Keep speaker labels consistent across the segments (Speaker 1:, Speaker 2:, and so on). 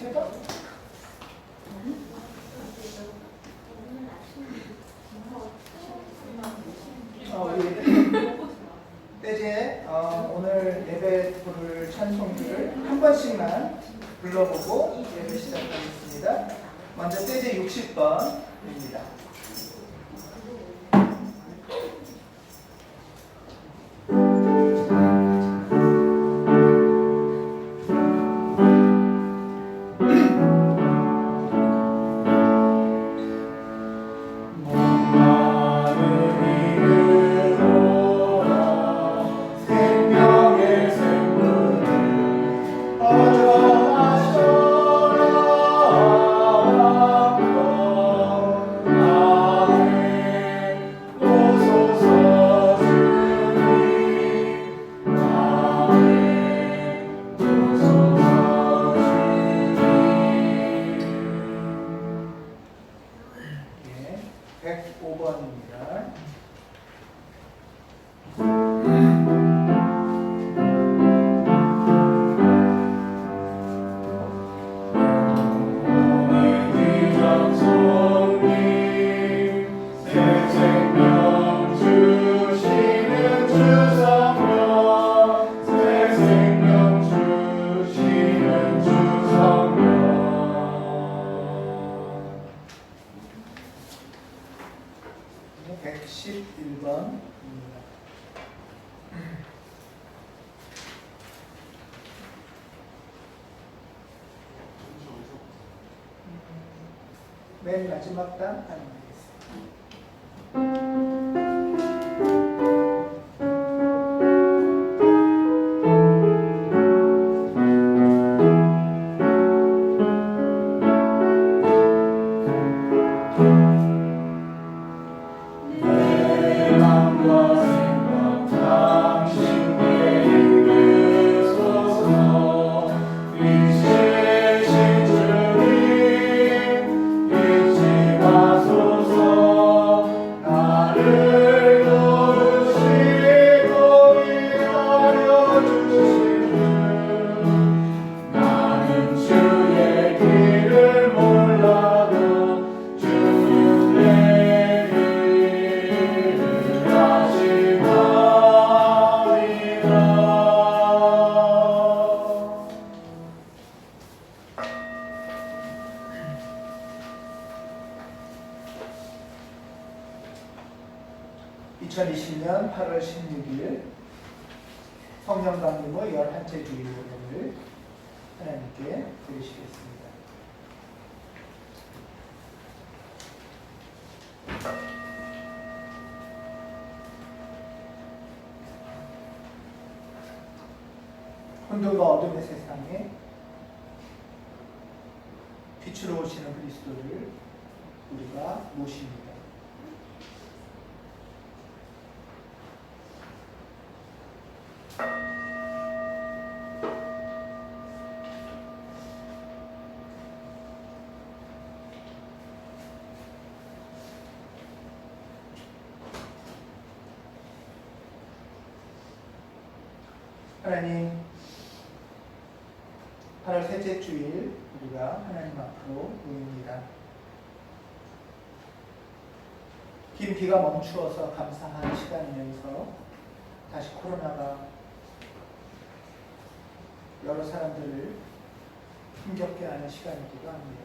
Speaker 1: 해봐. 우리 떼제 오늘 예배 부를 찬송들을 한 번씩만 불러보고 예배 시작하겠습니다. 먼저 떼제 60번입니다. 맨 마지막 단 (2020년 8월 16일) 성령 강림의 11째 주일 예배를 하나님께 드리시겠습니다. 혼돈과 어둠의 세상에 빛으로 오시는 그리스도를 우리가 모십니다. 하나님, 8월 셋째 주일 우리가 하나님 앞으로 모입니다. 긴 비가 멈추어서 감사한 시간이면서 다시 코로나가 여러 사람들을 힘겹게 하는 시간이기도 합니다.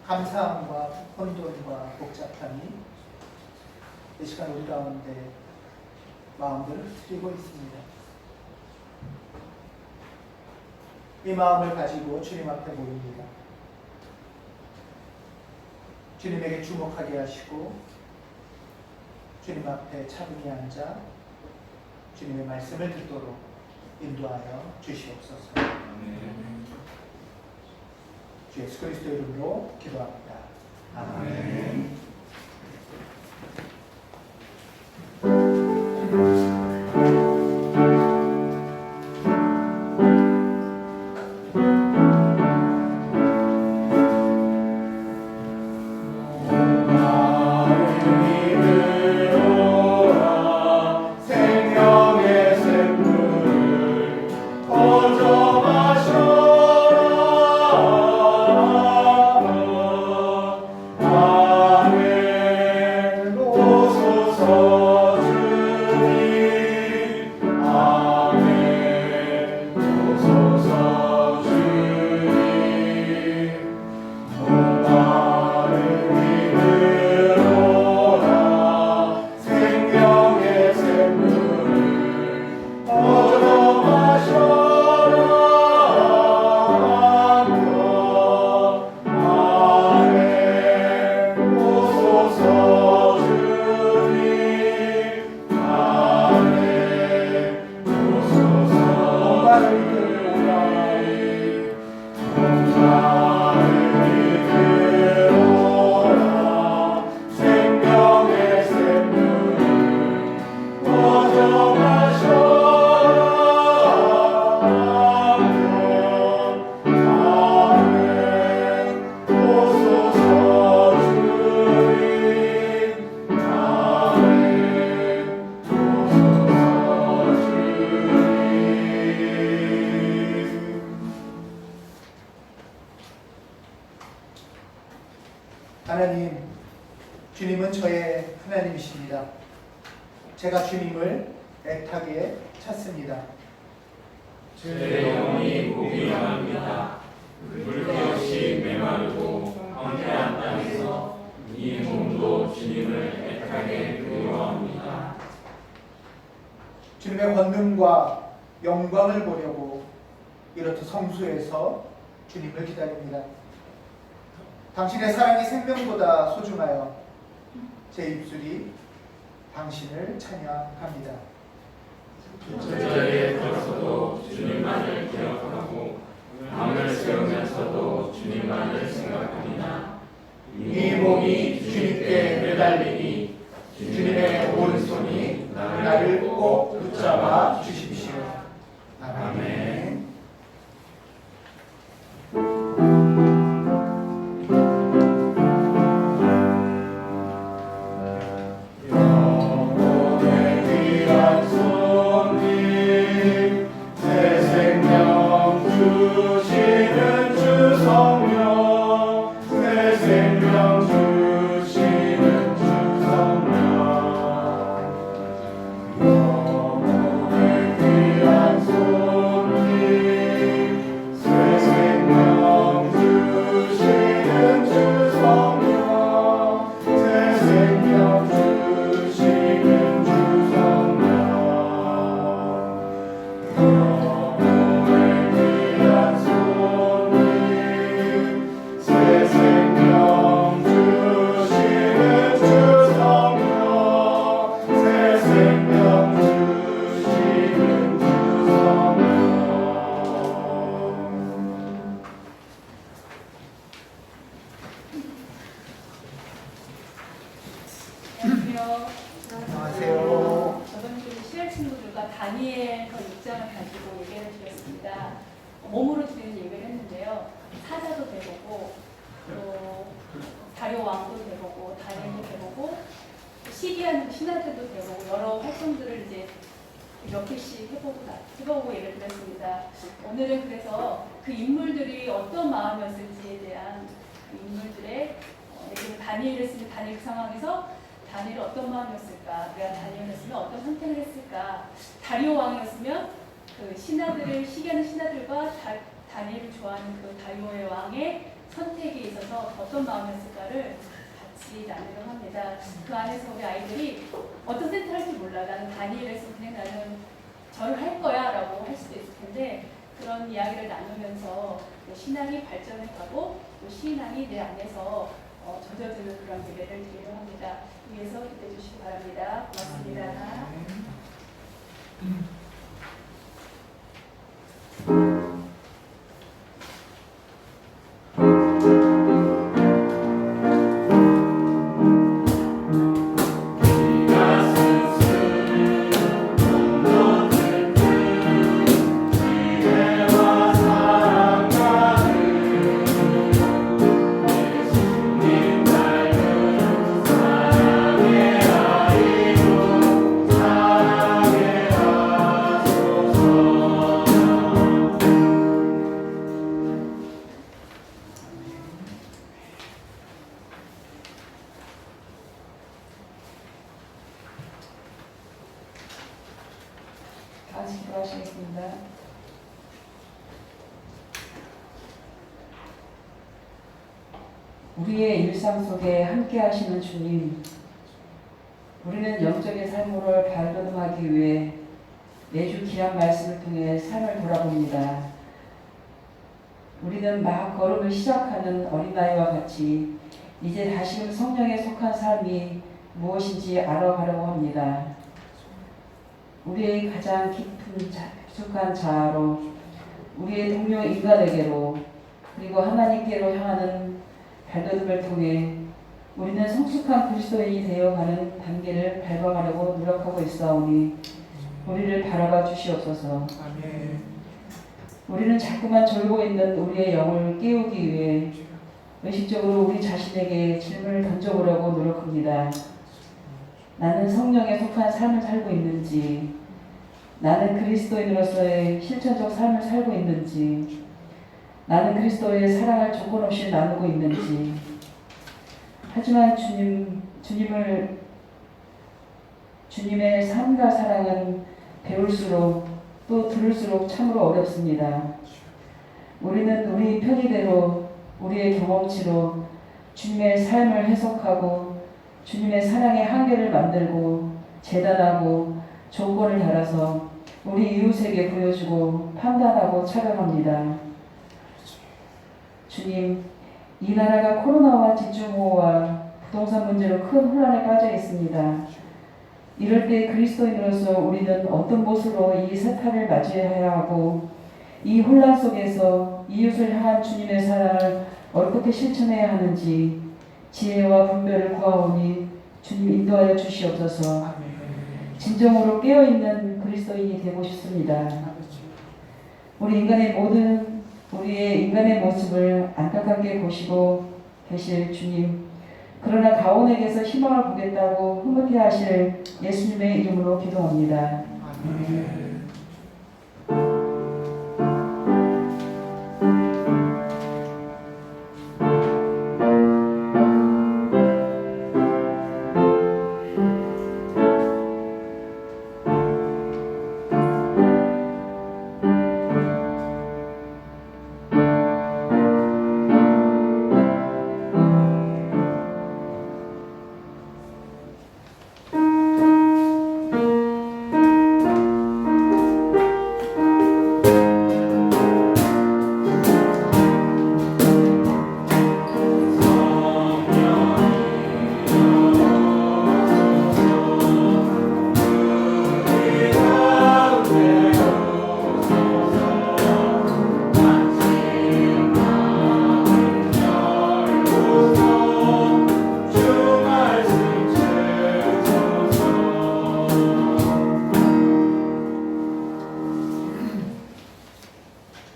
Speaker 1: 감사함과 혼돈과 복잡함이 이 시간 우리 가운데 마음들을 흐트리고 있습니다. 이 마음을 가지고 주님 앞에 모입니다. 주님에게 주목하게 하시고 주님 앞에 차분히 앉아 주님의 말씀을 듣도록 인도하여 주시옵소서. 주 예수 그리스도 이름으로 기도합니다. 아멘.
Speaker 2: 생명의 샘물을 거저 마셔
Speaker 1: 하나님이십니다. 제가 주님을 애타게 찾습니다.
Speaker 2: 제 영혼이 고귀합니다. 물기 없이 메마르고 황폐한 땅에서 이 몸도 주님을 애타게 그리워합니다.
Speaker 1: 주님의 권능과 영광을 보려고 이렇듯 성수에서 주님을 기다립니다. 당신의 사랑이 생명보다 소중하여 제 입술이 당신을 찬양합니다.
Speaker 2: 저자리에 들어서도 주님만을 기억하고 밤을 새우면서도 주님만을 생각합니다. 이 몸이 주님께 매달리니 주님의 오른손이 나를 꼭 붙잡아 주십시오. 아멘.
Speaker 1: 안녕하세요.
Speaker 3: 저번 주에 시엘 친구들과 다니엘 6장을 가지고 예배를 드렸습니다. 몸으로 드리는 예배를 했는데요. 사자도 돼보고 또 다리오 왕도 돼보고 다니엘도 돼보고 시리안 신하들도 돼보고 여러 활동들을 이제 몇 개씩 해보고 예배를 드렸습니다. 오늘은 그래서 그 인물들이 어떤 마음이었을지에 대한 그 인물들의 다니엘을 쓰는 다니엘 그 상황에서 다니엘은 어떤 마음이었을까? 내가 다니엘이었으면 어떤 선택을 했을까? 다리오 왕이었으면 그 신하들을 시기하는 신하들과 다니엘을 좋아하는 그 다리오의 왕의 선택에 있어서 어떤 마음이었을까를 같이 나누려고 합니다. 그 안에서 우리 아이들이 어떤 선택을 할지 몰라. 나는 다니엘에서 그냥 나는 절을 할 거야 라고 할 수도 있을 텐데 그런 이야기를 나누면서 신앙이 발전해가고 또 신앙이 내 안에서 젖어드는 그런 예배를 드리려고 합니다. 위에서 기대해 주시기 바랍니다. 고맙습니다. 같이 기도하시겠습니다.
Speaker 4: 우리의 일상 속에 함께 하시는 주님, 우리는 영적인 삶으로 발돋움하기 위해 매주 귀한 말씀을 통해 삶을 돌아봅니다. 우리는 막 걸음을 시작하는 어린아이와 같이 이제 다시금 성령에 속한 삶이 무엇인지 알아가려고 합니다. 우리의 가장 깊숙한 자아로, 우리의 동료 인간에게로, 그리고 하나님께로 향하는 발돋움을 통해 우리는 성숙한 그리스도인이 되어가는 단계를 밟아가려고 노력하고 있사오니 우리를 바라봐 주시옵소서.
Speaker 1: 아멘.
Speaker 4: 우리는 자꾸만 졸고 있는 우리의 영을 깨우기 위해 의식적으로 우리 자신에게 질문을 던져보려고 노력합니다. 나는 성령에 속한 삶을 살고 있는지, 나는 그리스도인으로서의 실천적 삶을 살고 있는지, 나는 그리스도의 사랑을 조건 없이 나누고 있는지. 하지만 주님을 주님의 삶과 사랑은 배울수록 또 들을수록 참으로 어렵습니다. 우리는 우리 편의대로 우리의 경험치로 주님의 삶을 해석하고 주님의 사랑의 한계를 만들고 재단하고 조건을 달아서 우리 이웃에게 보여주고 판단하고 착용합니다. 주님, 이 나라가 코로나와 집중호우와 부동산 문제로 큰 혼란에 빠져 있습니다. 이럴 때 그리스도인으로서 우리는 어떤 모습으로 이 세타를 맞이해야 하고 이 혼란 속에서 이웃을 향한 주님의 사랑을 어떻게 실천해야 하는지 지혜와 분별을 구하오니 주님 인도하여 주시옵소서. 진정으로 깨어있는 그리스도인이 되고 싶습니다. 우리의 인간의 모습을 안타깝게 보시고 계실 주님, 그러나 가온에게서 희망을 보겠다고 흐뭇해 하실 예수님의 이름으로 기도합니다.
Speaker 1: 아멘.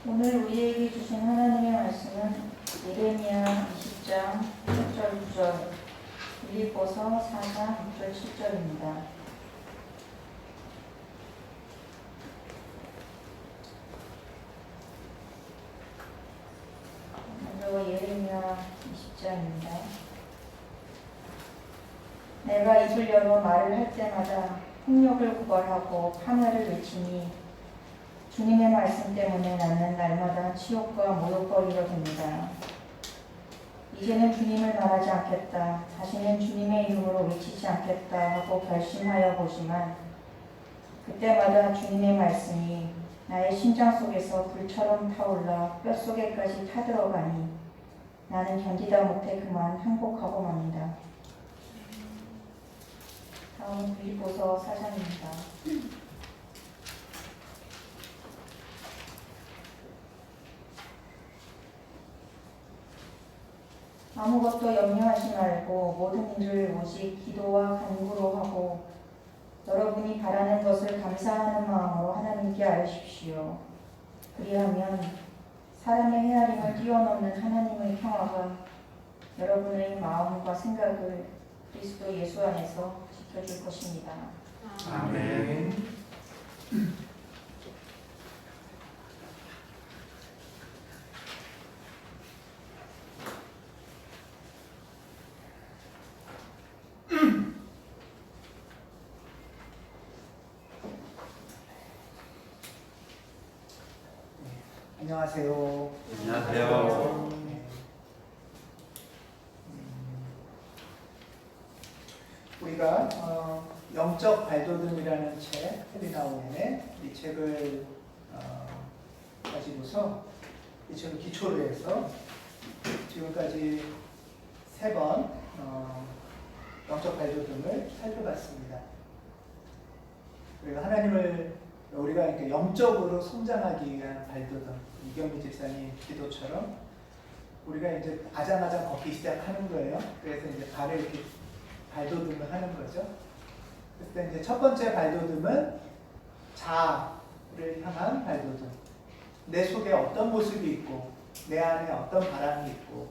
Speaker 5: 오늘 우리에게 주신 하나님의 말씀은 예레미야 20장 1절 9절, 빌립보서 4장 6절 7절입니다. 먼저 예레미야 20장입니다. 내가 입을 열어 말을 할 때마다 폭력을 고발하고 파멸을 외치니 주님의 말씀 때문에 나는 날마다 치욕과 모욕거리가 됩니다. 이제는 주님을 말하지 않겠다, 다시는 주님의 이름으로 외치지 않겠다 하고 결심하여 보지만 그때마다 주님의 말씀이 나의 심장 속에서 불처럼 타올라 뼛속에까지 타들어가니 나는 견디다 못해 그만 항복하고 맙니다. 다음은 빌립보서 4장입니다. 아무것도 염려하지 말고 모든 일을 오직 기도와 간구로 하고 여러분이 바라는 것을 감사하는 마음으로 하나님께 아뢰십시오. 그리하면 사람의 헤아림을 뛰어넘는 하나님의 평화가 여러분의 마음과 생각을 그리스도 예수 안에서 지켜줄 것입니다.
Speaker 2: 아멘.
Speaker 1: 안녕하세요.
Speaker 2: 안녕하세요.
Speaker 1: 우리가 영적 발돋움이라는 책, 헬리나우엔의 이 책을 가지고서 이 책을 기초로 해서 지금까지 3번 영적 발돋움을 살펴봤습니다. 우리가 하나님을 우리가 이렇게 영적으로 성장하기 위한 발돋움, 이경미 집사님 기도처럼 우리가 이제 아장아장 걷기 시작하는 거예요. 그래서 이제 발을 이렇게 발돋움을 하는 거죠. 그때 이제 첫 번째 발돋움은 자아를 향한 발돋움. 내 속에 어떤 모습이 있고, 내 안에 어떤 바람이 있고,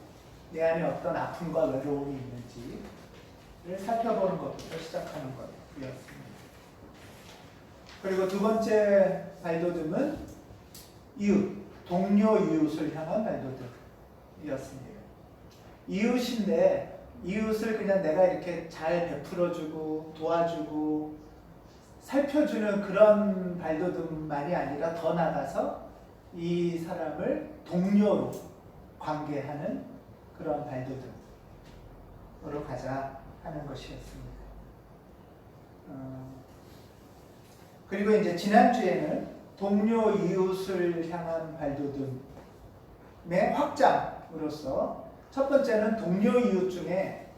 Speaker 1: 내 안에 어떤 아픔과 외로움이 있는지를 살펴보는 것부터 시작하는 거였습니다. 그리고 두 번째 발돋움은 이웃, 동료 이웃을 향한 발돋움이었습니다. 이웃인데 이웃을 그냥 내가 이렇게 잘 베풀어주고 도와주고 살펴주는 그런 발돋움만이 아니라 더 나아가서 이 사람을 동료로 관계하는 그런 발돋움으로 가자 하는 것이었습니다. 그리고 이제 지난주에는 동료 이웃을 향한 발돋움의 확장으로서 첫 번째는 동료 이웃 중에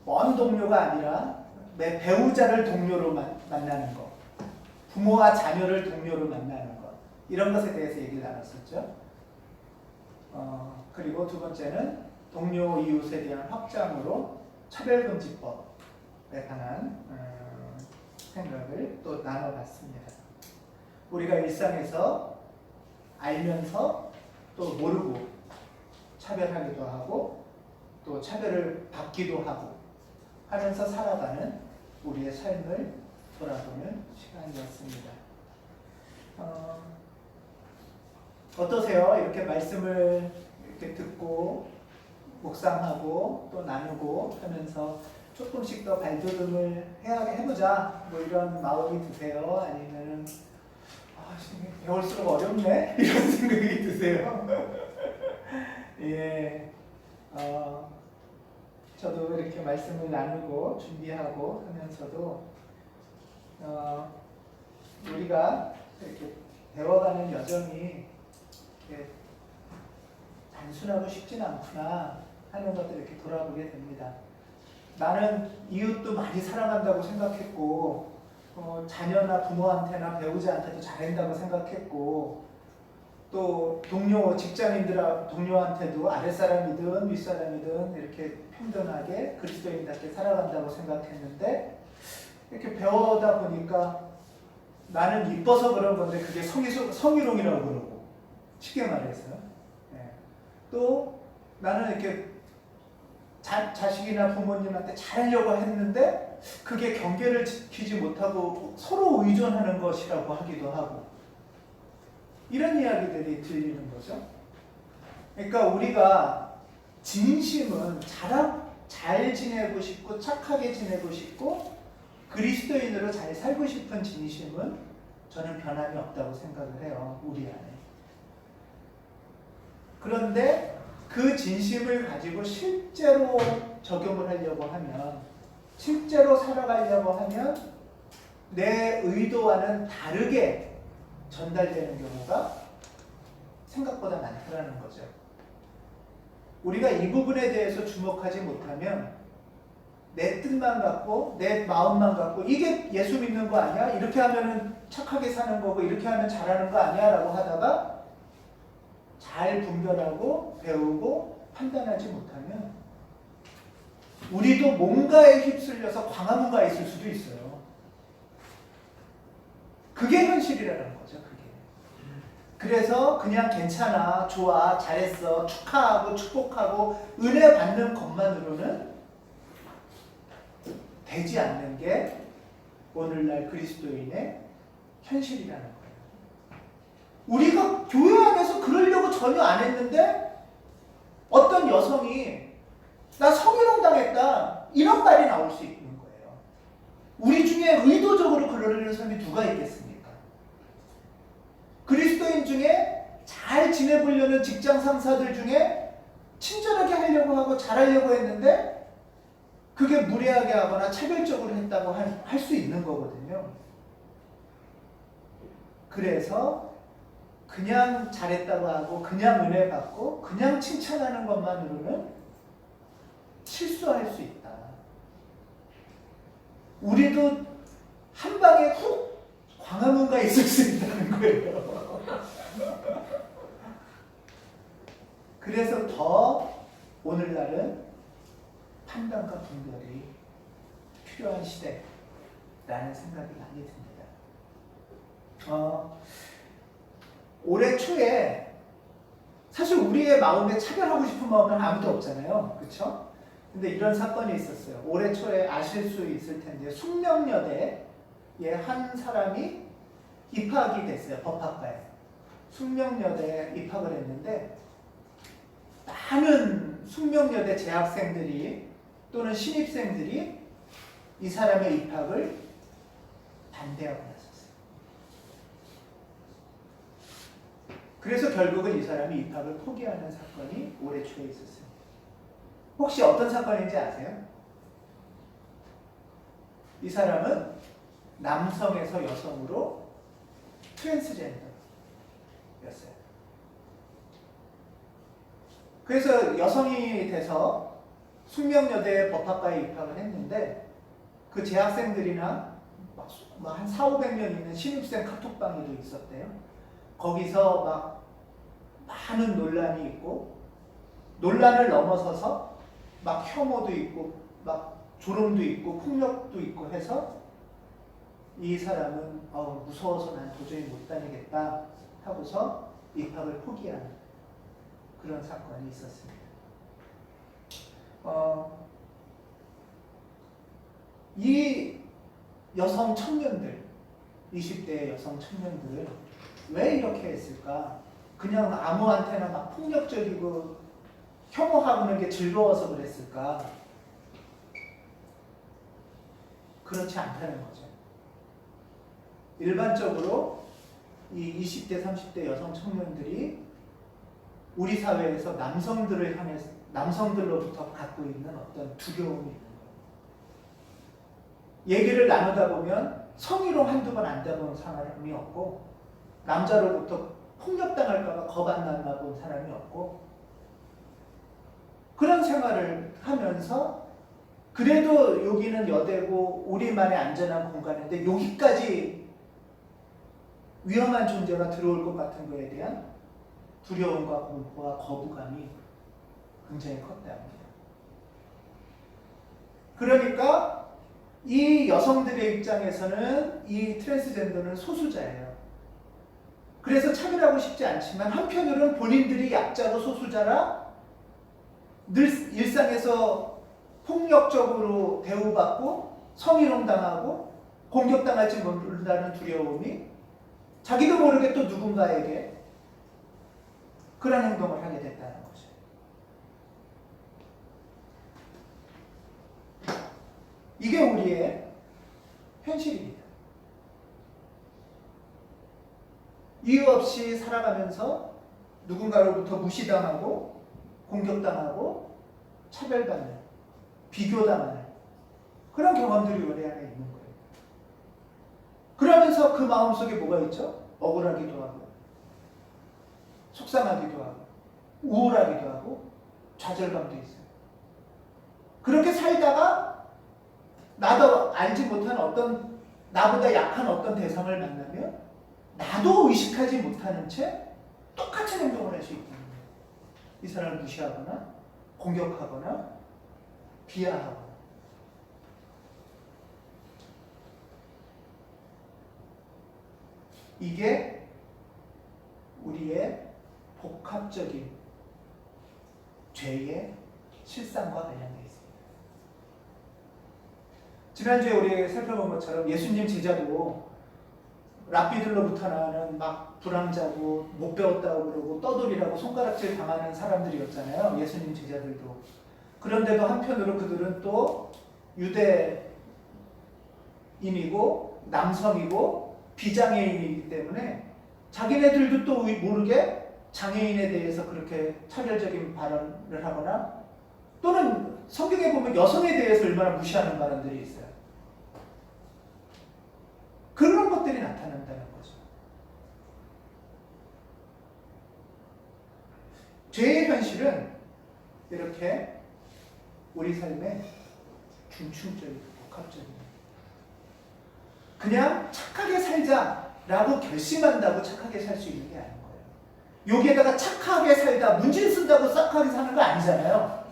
Speaker 1: 먼 동료가 아니라 내 배우자를 동료로 만나는 것, 부모와 자녀를 동료로 만나는 것, 이런 것에 대해서 얘기를 나눴었죠. 그리고 두 번째는 동료 이웃에 대한 확장으로 차별금지법에 관한 생각을 또 나눠봤습니다. 우리가 일상에서 알면서 또 모르고 차별하기도 하고 또 차별을 받기도 하고 하면서 살아가는 우리의 삶을 돌아보는 시간이었습니다. 어떠세요? 이렇게 말씀을 이렇게 듣고 묵상하고 또 나누고 하면서 조금씩 더 발돋움을 해보자 뭐 이런 마음이 드세요? 아니면은 배울수록 어렵네? 이런 생각이 드세요? 예, 저도 이렇게 말씀을 나누고 준비하고 하면서도 우리가 이렇게 배워가는 여정이 이렇게 단순하고 쉽진 않구나 하는 것들을 이렇게 돌아보게 됩니다. 나는 이웃도 많이 사랑한다고 생각했고 자녀나 부모한테나 배우자한테도 잘한다고 생각했고 또 동료 동료한테도 아랫사람이든 윗사람이든 이렇게 평등하게 그리스도인답게 살아간다고 생각했는데 이렇게 배우다 보니까 나는 이뻐서 그런 건데 그게 성희롱이라고 그러고 쉽게 말해서요. 네. 또 나는 이렇게 자식이나 부모님한테 잘하려고 했는데 그게 경계를 지키지 못하고 서로 의존하는 것이라고 하기도 하고 이런 이야기들이 들리는 거죠. 그러니까 우리가 진심은 잘 지내고 싶고 착하게 지내고 싶고 그리스도인으로 잘 살고 싶은 진심은 저는 변함이 없다고 생각을 해요. 우리 안에. 그런데 그 진심을 가지고 실제로 적용을 하려고 하면 실제로 살아가려고 하면 내 의도와는 다르게 전달되는 경우가 생각보다 많다라는 거죠. 우리가 이 부분에 대해서 주목하지 못하면 내 뜻만 갖고 내 마음만 갖고 이게 예수 믿는 거 아니야? 이렇게 하면은 착하게 사는 거고 이렇게 하면 잘하는 거 아니야? 라고 하다가 잘 분별하고 배우고 판단하지 못하면 우리도 뭔가에 휩쓸려서 광화문가에 있을 수도 있어요. 그게 현실이라는 거죠. 그게. 그래서 그냥 괜찮아, 좋아, 잘했어, 축하하고 축복하고 은혜 받는 것만으로는 되지 않는 게 오늘날 그리스도인의 현실이라는 거예요. 우리가 교회 안에서 그러려고 전혀 안 했는데 어떤 여성이 나 성희롱 당했다 이런 말이 나올 수 있는 거예요. 우리 중에 의도적으로 그러려는 사람이 누가 있겠습니까? 그리스도인 중에 잘 지내보려는 직장 상사들 중에 친절하게 하려고 하고 잘하려고 했는데 그게 무례하게 하거나 차별적으로 했다고 할 수 있는 거거든요. 그래서 그냥 잘했다고 하고 그냥 은혜 받고 그냥 칭찬하는 것만으로는 실수할 수 있다. 우리도 한 방에 훅 광화문가에 있을 수 있다는 거예요. 그래서 더 오늘날은 판단과 분별이 필요한 시대라는 생각이 많이 듭니다. 올해 초에 사실 우리의 마음에 차별하고 싶은 마음은 아무도 없잖아요. 그렇죠? 근데 이런 사건이 있었어요. 올해 초에 아실 수 있을 텐데 숙명여대에 한 사람이 입학이 됐어요. 법학과에. 숙명여대에 입학을 했는데 많은 숙명여대 재학생들이 또는 신입생들이 이 사람의 입학을 반대하고 나섰어요. 그래서 결국은 이 사람이 입학을 포기하는 사건이 올해 초에 있었습니다. 혹시 어떤 사건인지 아세요? 이 사람은 남성에서 여성으로 트랜스젠더였어요. 그래서 여성이 돼서 숙명여대 법학과에 입학을 했는데 그 재학생들이나 막 한 4,500명 있는 신입생 카톡방에도 있었대요. 거기서 막 많은 논란이 있고 논란을 넘어서서 막 혐오도 있고 막 조롱도 있고 폭력도 있고 해서 이 사람은 무서워서 난 도저히 못 다니겠다 하고서 입학을 포기하는 그런 사건이 있었습니다. 이 여성 청년들, 20대 여성 청년들은 왜 이렇게 했을까? 그냥 아무한테나 막 폭력적이고 혐오하는 게 즐거워서 그랬을까? 그렇지 않다는 거죠. 일반적으로 이 20대, 30대 여성 청년들이 우리 사회에서 남성들을 향해서 남성들로부터 갖고 있는 어떤 두려움이 있는 거예요. 얘기를 나누다 보면 성희롱 한두 번 안 당한 사람이 없고 남자로부터 폭력당할까봐 겁 안 났나 본 사람이 없고 그런 생활을 하면서 그래도 여기는 여대고 우리만의 안전한 공간인데 여기까지 위험한 존재가 들어올 것 같은 거에 대한 두려움과 공포와 거부감이 굉장히 컸답니다. 그러니까 이 여성들의 입장에서는 이 트랜스젠더는 소수자예요. 그래서 차별하고 싶지 않지만 한편으로는 본인들이 약자고 소수자라 늘 일상에서 폭력적으로 대우받고 성희롱 당하고 공격당할지 모른다는 두려움이 자기도 모르게 또 누군가에게 그런 행동을 하게 됐다는 거죠. 이게 우리의 현실입니다. 이유 없이 살아가면서 누군가로부터 무시당하고 공격당하고 차별받는, 비교당하는 그런 경험들이 우리 안에 있는 거예요. 그러면서 그 마음속에 뭐가 있죠? 억울하기도 하고 속상하기도 하고 우울하기도 하고 좌절감도 있어요. 그렇게 살다가 나도 알지 못한 어떤 나보다 약한 어떤 대상을 만나면 나도 의식하지 못하는 채 똑같은 행동을 할 수 있다는 거예요. 이 사람을 무시하거나 공격하거나 비하하거나. 이게 우리의 복합적인 죄의 실상과 관련되어 있습니다. 지난주에 우리 살펴본 것처럼 예수님 제자도 랍비들로부터 나는 막 불황자고 못 배웠다고 그러고 떠돌이라고 손가락질 당하는 사람들이었잖아요. 예수님 제자들도. 그런데도 한편으로 그들은 또 유대인이고 남성이고 비장애인이기 때문에 자기네들도 또 모르게 장애인에 대해서 그렇게 차별적인 발언을 하거나 또는 성경에 보면 여성에 대해서 얼마나 무시하는 발언들이 있어요. 그런 것들이 나타난다는 거죠. 죄의 현실은 이렇게 우리 삶에 중충적이고 복합적입니다. 그냥 착하게 살자라고 결심한다고 착하게 살 수 있는 게 아닌 거예요. 여기에다가 착하게 살다, 문진 쓴다고 착하게 사는 거 아니잖아요.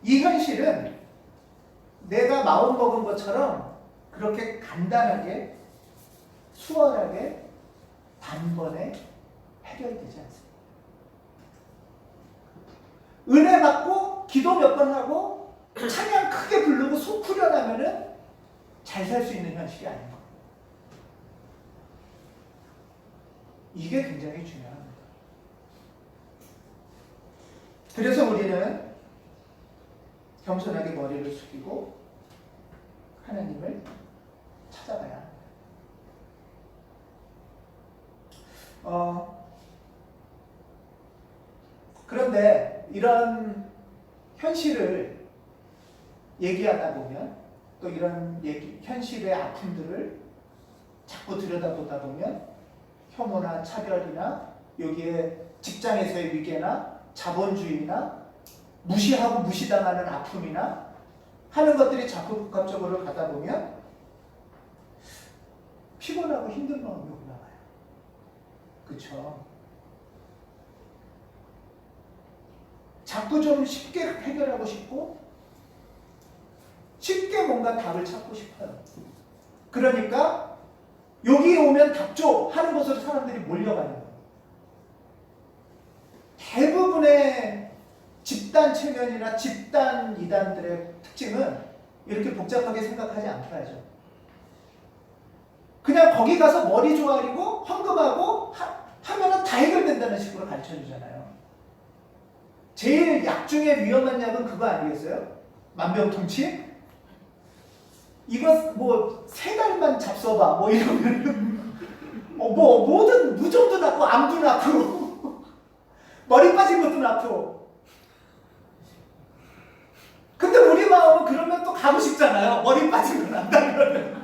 Speaker 1: 이 현실은 내가 마음먹은 것처럼 그렇게 간단하게 수월하게 단번에 해결되지 않습니다. 은혜 받고 기도 몇 번 하고 찬양 크게 부르고 속 후련하면은 잘 살 수 있는 현실이 아닌 겁니다. 이게 굉장히 중요합니다. 그래서 우리는 겸손하게 머리를 숙이고 하나님을 찾아가야 합니다. 그런데 이런 현실을 얘기하다 보면 또 이런 현실의 아픔들을 자꾸 들여다보다 보면 혐오나 차별이나 여기에 직장에서의 위계나 자본주의나 무시하고 무시당하는 아픔이나 하는 것들이 자꾸 복합적으로 가다 보면 피곤하고 힘든 마음이 올라와요. 그렇죠? 자꾸 좀 쉽게 해결하고 싶고 쉽게 뭔가 답을 찾고 싶어요. 그러니까 여기에 오면 답 줘 하는 곳으로 사람들이 몰려가는 거예요. 대부분의 집단 체면이나 집단 이단들의 특징은 이렇게 복잡하게 생각하지 않게 하죠. 그냥 거기 가서 머리 조아리고 헌금하고 하면은 다 해결된다는 식으로 가르쳐 주잖아요. 제일 약 중에 위험한 약은 그거 아니겠어요? 만병통치? 이거 뭐 3달만 잡숴봐 뭐 이러면 뭐 뭐든 무좀도 낫고 암도 낫고 머리 빠진 것도 낫고. 근데 우리 마음은 그러면 또 가고 싶잖아요. 머리 빠진 거 난다 그러면.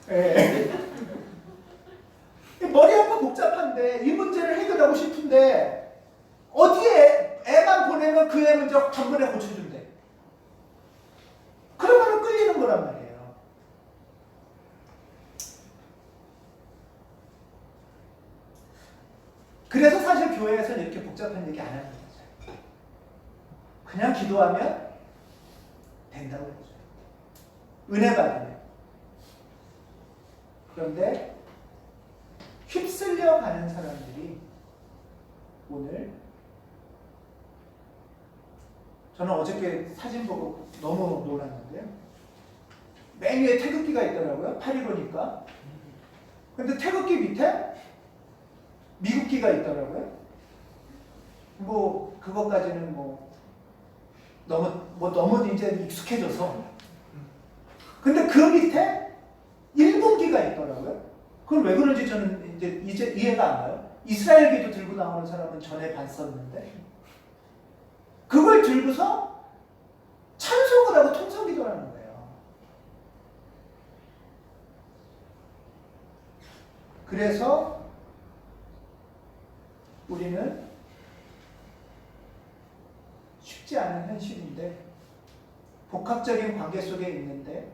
Speaker 1: 네. 머리 한번 복잡한데 이 문제를 해결하고 싶은데 어디에 애만 보내면 그 애 문제 단번에 고쳐준대. 그러면 끌리는 거란 말이에요. 그래서 사실 교회에서는 이렇게 복잡한 얘기 안 하는 거죠. 그냥 기도하면 된다고 그러죠. 은혜 받으면. 그런데 휩쓸려 가는 사람들이 오늘 저는 어저께 사진 보고 너무 놀랐는데요. 맨 위에 태극기가 있더라고요. 8.15니까. 근데 태극기 밑에 미국기가 있더라고요. 뭐 그것까지는 너무 이제 익숙해져서. 근데 그 밑에 일본기가 있더라고요. 그건 왜 그런지 저는 이제 이해가 안 가요. 이스라엘기도 들고 나오는 사람은 전에 봤었는데 그걸 들고서 찬송을 하고 통성기도를 하는 거예요. 그래서 우리는 쉽지 않은 현실인데 복합적인 관계 속에 있는데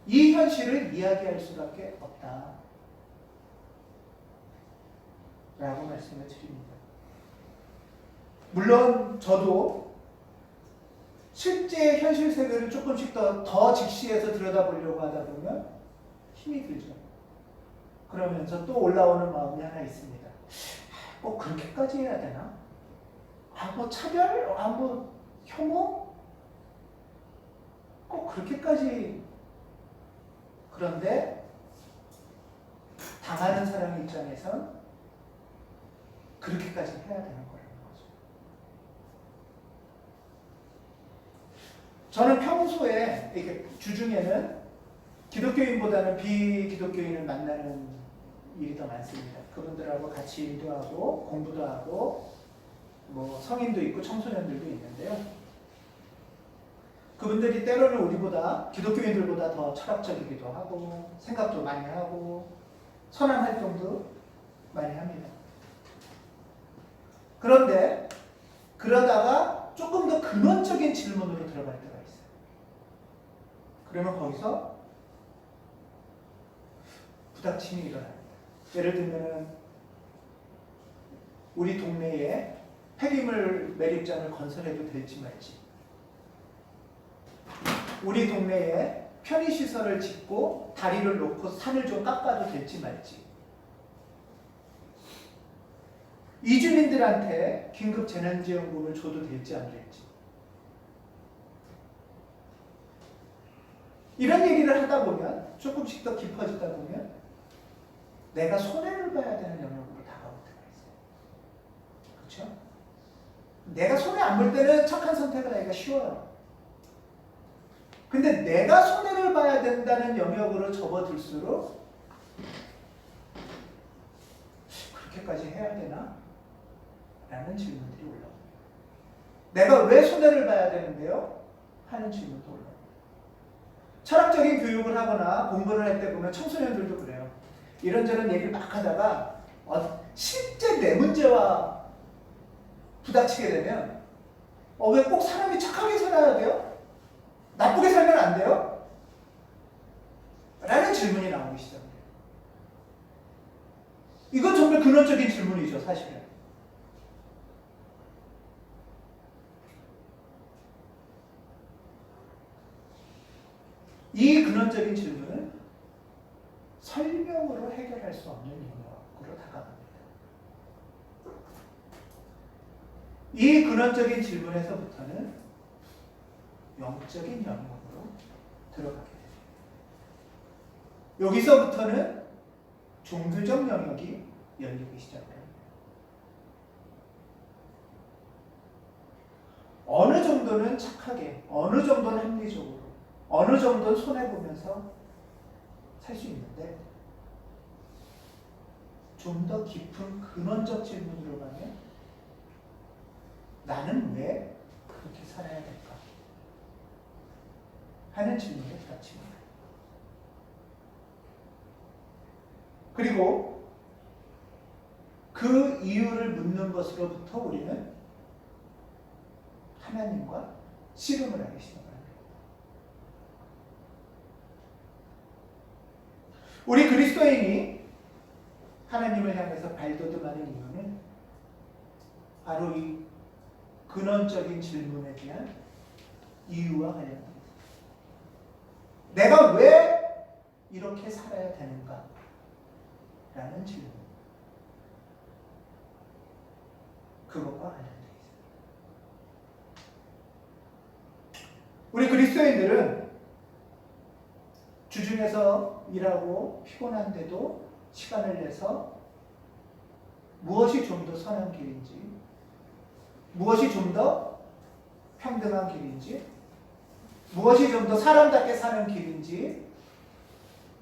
Speaker 1: 이 현실을 이야기할 수밖에 없다 라고 말씀을 드립니다. 물론 저도 실제 현실 세계를 조금씩 더 직시해서 들여다보려고 하다 보면 힘이 들죠. 그러면서 또 올라오는 마음이 하나 있습니다. 꼭 그렇게까지 해야 되나? 뭐 차별? 뭐 혐오? 꼭 그렇게까지. 그런데 당하는 사람 입장에선 그렇게까지 해야 되는 거라는 거죠. 저는 평소에 이렇게 주중에는 기독교인보다는 비기독교인을 만나는 일이 더 많습니다. 그분들하고 같이 일도 하고 공부도 하고 뭐 성인도 있고 청소년들도 있는데요. 그분들이 때로는 우리보다 기독교인들보다 더 철학적이기도 하고 생각도 많이 하고 선한 활동도 많이 합니다. 그런데 그러다가 조금 더 근원적인 질문으로 들어갈 때가 있어요. 그러면 거기서 부닥침이 일어납니다. 예를 들면 우리 동네에 폐기물 매립장을 건설해도 될지 말지, 우리 동네에 편의시설을 짓고 다리를 놓고 산을 좀 깎아도 될지 말지, 이주민들한테 긴급 재난지원금을 줘도 될지 안 될지, 이런 얘기를 하다 보면 조금씩 더 깊어지다 보면 내가 손해를 봐야 되는 영역으로 다가올 때가 있어요. 그렇죠? 내가 손해 안 볼 때는 착한 선택을 하기가 쉬워요. 근데 내가 손해를 봐야 된다는 영역으로 접어들수록 그렇게까지 해야 되나? 라는 질문들이 올라옵니다. 내가 왜 손해를 봐야 되는데요? 하는 질문도 올라옵니다. 철학적인 교육을 하거나 공부를 할 때 보면 청소년들도 그래요. 이런저런 얘기를 막 하다가 실제 내 문제와 부닥치게 되면 왜 꼭 사람이 착하게 살아야 돼요? 나쁘게 살면 안 돼요? 라는 질문이 나오기 시작해요. 이건 정말 근원적인 질문이죠, 사실은. 이 근원적인 질문은 설명으로 해결할 수 없는 영역으로 다가갑니다. 이 근원적인 질문에서부터는 영적인 영역으로 들어가게 됩니다. 여기서부터는 종교적 영역이 열리기 시작합니다. 어느 정도는 착하게, 어느 정도는 합리적으로, 어느 정도는 손해보면서 살 수 있는데 좀 더 깊은 근원적 질문으로 가면 나는 왜 그렇게 살아야 될까? 하는 질문에 부닥칩니다. 그리고 그 이유를 묻는 것으로부터 우리는 하나님과 씨름을 하기 시작합니다. 우리 그리스도인이 하나님을 향해서 발돋움하는 이유는 바로 이 근원적인 질문에 대한 이유와 관련됩니다. 내가 왜 이렇게 살아야 되는가? 라는 질문. 그것과 관련되어 있습니다. 우리 그리스도인들은 주중에서 일하고 피곤한데도 시간을 내서 무엇이 좀 더 선한 길인지, 무엇이 좀 더 평등한 길인지, 무엇이 좀 더 사람답게 사는 길인지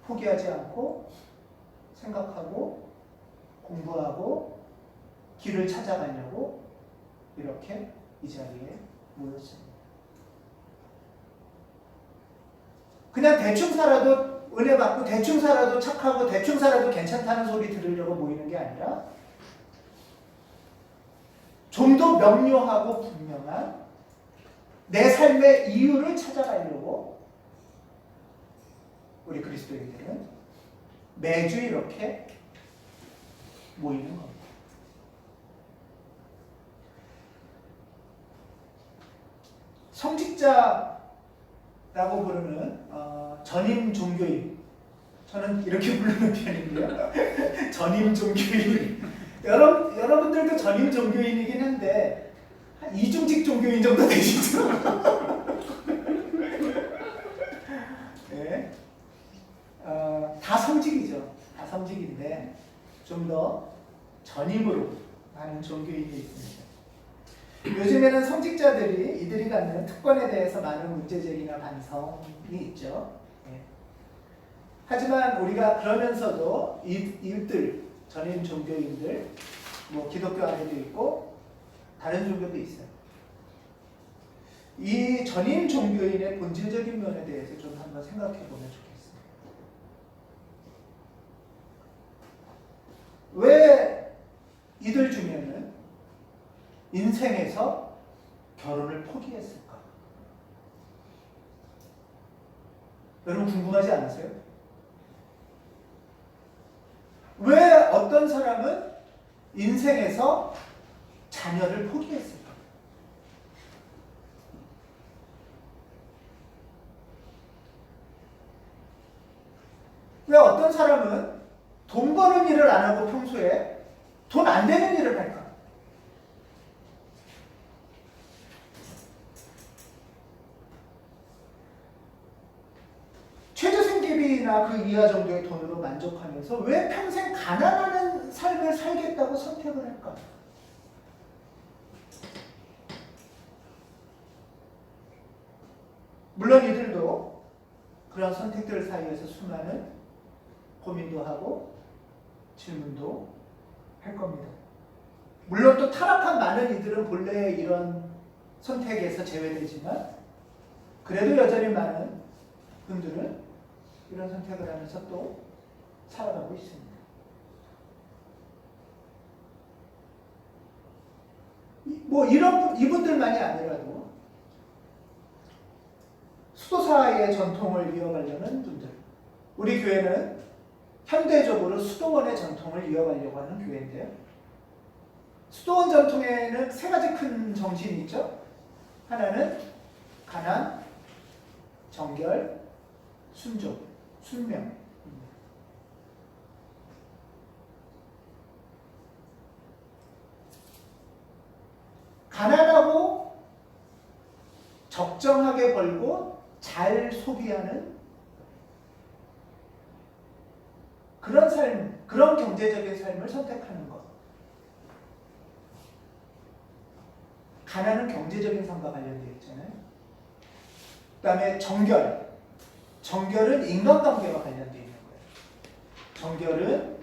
Speaker 1: 포기하지 않고 생각하고 공부하고 길을 찾아가려고 이렇게 이 자리에 모였습니다. 그냥 대충 살아도 은혜 받고 대충 살아도 착하고 대충 살아도 괜찮다는 소리 들으려고 모이는 게 아니라 좀 더 명료하고 분명한 내 삶의 이유를 찾아가려고 우리 그리스도인들은 매주 이렇게 모이는 겁니다. 성직자라고 부르는 전임 종교인, 저는 이렇게 부르는 편인데요. 전임 종교인. 여러분들도 전임 종교인이긴 한데 한 이중직 종교인 정도 되시죠? 네. 다 성직이죠. 다 성직인데 좀 더 전임으로 하는 종교인이 있습니다. 요즘에는 성직자들이 이들이 갖는 특권에 대해서 많은 문제제기나 반성이 있죠. 네. 하지만 우리가 그러면서도 이들 전임 종교인들, 뭐 기독교 안에도 있고 다른 종교도 있어요. 이 전임 종교인의 본질적인 면에 대해서 좀 한번 생각해 보면 좋겠습니다. 왜 이들 중에는 인생에서 결혼을 포기했을까? 여러분 궁금하지 않으세요? 왜 어떤 사람은 인생에서 자녀를 포기했을까? 왜 어떤 사람은 돈 버는 일을 안 하고 평소에 돈 안 되는 일을 할까? 최저생계비나 그 이하 정도의 돈으로 만족하면서 왜 평생 가난하는 삶을 살겠다고 선택을 할까? 물론 이들도 그런 선택들 사이에서 수많은 고민도 하고 질문도 할 겁니다. 물론 또 타락한 많은 이들은 본래 이런 선택에서 제외되지만 그래도 여전히 많은 분들은 이런 선택을 하면서 또 살아가고 있습니다. 뭐 이분들만이 아니라도 수도사의 전통을 이어가려는 분들, 우리 교회는 현대적으로 수도원의 전통을 이어가려고 하는 교회인데요. 수도원 전통에는 세 가지 큰 정신이 있죠. 하나는 가난, 정결, 순종, 순명. 가난하고 적정하게 벌고 잘 소비하는 그런 삶, 그런 경제적인 삶을 선택하는 것. 가난은 경제적인 삶과 관련되어 있잖아요. 그 다음에 정결. 정결은 인간관계와 관련되어 있는 거예요. 정결은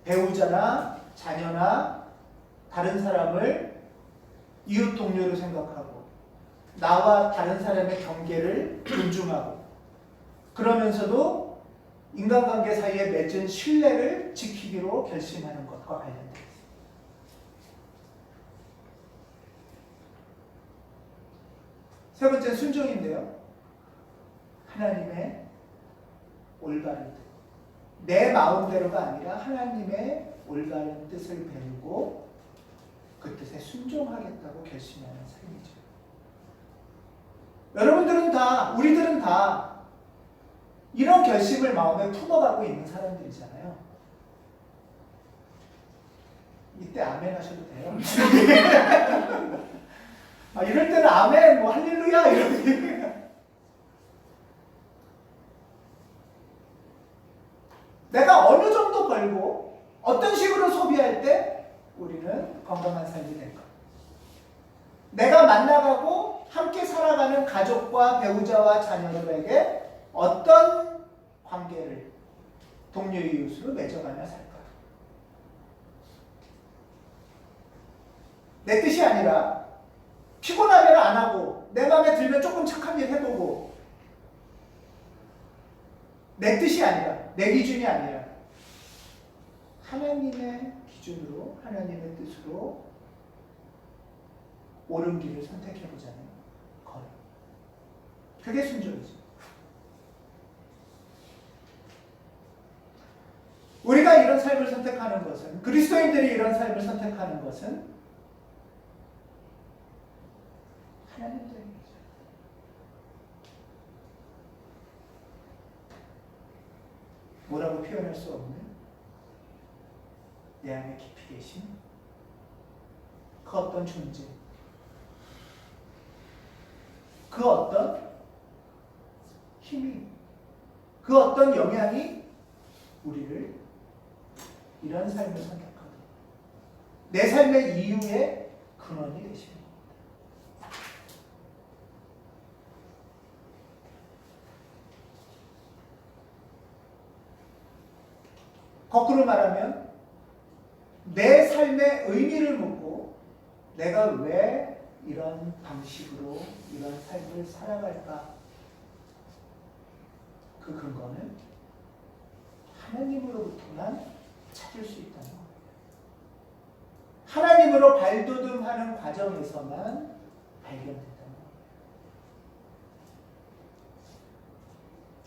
Speaker 1: 배우자나 자녀나 다른 사람을 이웃 동료로 생각하고 나와 다른 사람의 경계를 존중하고 그러면서도 인간관계 사이에 맺은 신뢰를 지키기로 결심하는 것과 관련되어 있습니다. 세 번째는 순종인데요. 하나님의 올바른 뜻. 내 마음대로가 아니라 하나님의 올바른 뜻을 배우고 그 뜻에 순종하겠다고 결심하는 삶이죠. 여러분들은 다, 우리들은 다 이런 결심을 마음에 품어가고 있는 사람들이잖아요. 이때 아멘 하셔도 돼요. 이럴 때는 아멘, 뭐 할렐루야 이러지. 내가 어느 정도 벌고 어떤 식으로 소비할 때 우리는 건강한 삶이 될까? 내가 만나가고 함께 살아가는 가족과 배우자와 자녀들에게 어떤 관계를 동료 이웃으로 맺어가며 살까? 내 뜻이 아니라 피곤하면 안 하고 내 마음에 들면 조금 착한 일 해보고 내 뜻이 아니라 내 기준이 아니라 하나님의 기준으로 하나님의 뜻으로 옳은 길을 선택해보자는 것. 그게 순종이죠. 우리가 이런 삶을 선택하는 것은 그리스도인들이 이런 삶을 선택하는 것은 하나님 때문이죠. 뭐라고 표현할 수 없는 내 안에 깊이 계신 그 어떤 존재, 그 어떤 힘이, 그 어떤 영향이 우리를 이런 삶을 선택하고 내 삶의 이유의 근원이 되십니다. 거꾸로 말하면 내 삶의 의미를 묻고 내가 왜 이런 방식으로 이런 삶을 살아갈까? 그 근거는 하나님으로부터만 찾을 수 있다는 겁니다. 하나님으로 발돋움하는 과정에서만 발견된다는 겁니다.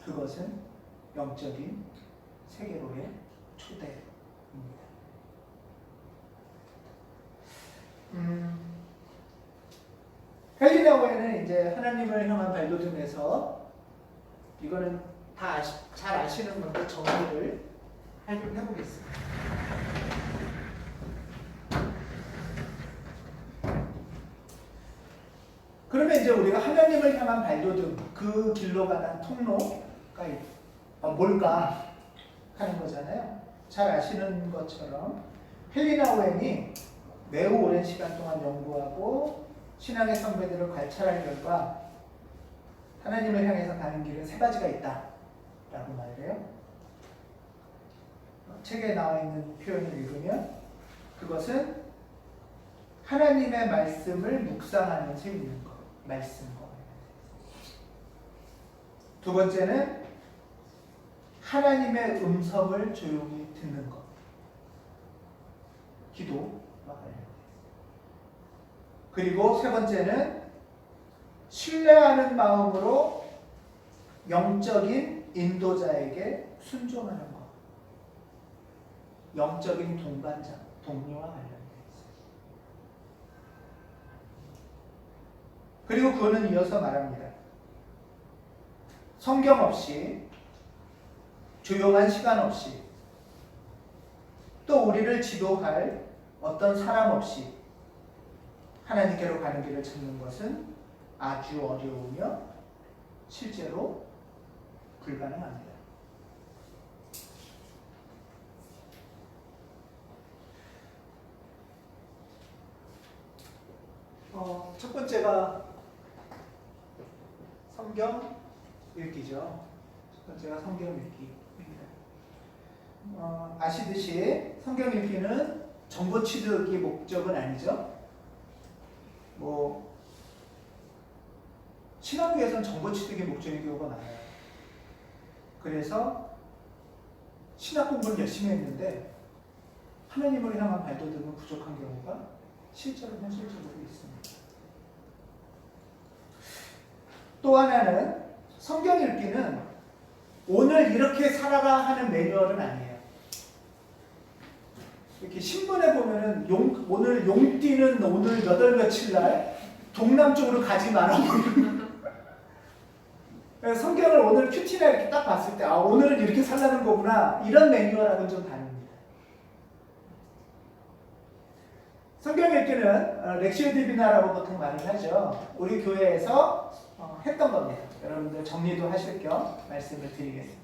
Speaker 1: 그것은 영적인 세계로의 초대입니다. 헬리나오에는 이제 하나님을 향한 발돋움에서 이거는 다 잘 아시는 건데 정리를 해보겠습니다. 그러면 이제 우리가 하나님을 향한 발돋움, 그 길로 가는 통로가 뭘까 하는 거잖아요. 잘 아시는 것처럼 헬리나 오웬이 매우 오랜 시간 동안 연구하고 신앙의 선배들을 관찰한 결과 하나님을 향해서 가는 길은 세 가지가 있다 라고 말을 해요. 책에 나와 있는 표현을 읽으면 그것은 하나님의 말씀을 묵상하면서 읽는 것, 말씀과. 두 번째는 하나님의 음성을 조용히 듣는 것, 기도와 관련돼서. 그리고 세 번째는 신뢰하는 마음으로 영적인 인도자에게 순종하는 것, 영적인 동반자, 동료와 관련돼 있어요. 그리고 그거는 이어서 말합니다. 성경 없이, 조용한 시간 없이, 또 우리를 지도할 어떤 사람 없이 하나님께로 가는 길을 찾는 것은 아주 어려우며 실제로 불가능합니다. 첫 번째가 성경 읽기죠. 첫 번째가 성경 읽기입니다. 아시듯이 성경 읽기는 정보 취득이 목적은 아니죠. 신학교에서는 정보 취득이 목적인 경우가 많아요. 그래서 신학 공부를 열심히 했는데 하나님을 향한 발돋움은 부족한 경우가 현실적으로 있습니다. 또 하나는 성경 읽기는 오늘 이렇게 살아라 하는 매뉴얼은 아니에요. 이렇게 신문에 보면은 오늘 용띠는 오늘 몇 월 며칠 날 동남쪽으로 가지 마라. 성경을 오늘 큐티나 이렇게 딱 봤을 때 오늘은 이렇게 살라는 거구나 이런 매뉴얼하고는 좀 다릅니다. 성경 읽기는 렉시오 디비나라고 보통 말을 하죠. 우리 교회에서 했던 겁니다. 여러분들 정리도 하실 겸 말씀을 드리겠습니다.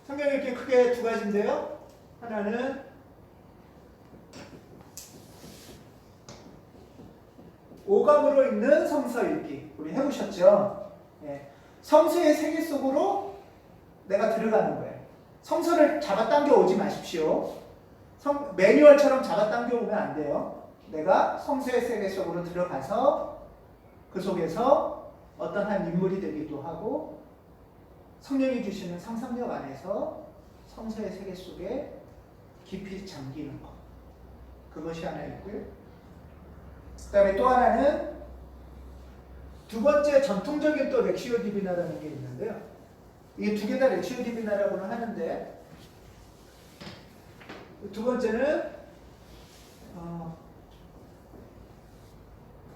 Speaker 1: 성경 읽기 크게 두 가지인데요. 하나는 오감으로 읽는 성서 읽기. 우리 해보셨죠? 예. 성서의 세계 속으로 내가 들어가는 거예요. 성서를 잡아당겨 오지 마십시오. 매뉴얼처럼 잡아당겨 오면 안 돼요. 내가 성서의 세계 속으로 들어가서 그 속에서 어떤 한 인물이 되기도 하고 성령이 주시는 상상력 안에서 성서의 세계 속에 깊이 잠기는 것. 그것이 하나 있고요. 그 다음에 또 하나는 두 번째 전통적인 또 렉시오 디비나라는 게 있는데요. 이게 두 개 다 렉시오 디비나라고는 하는데 두 번째는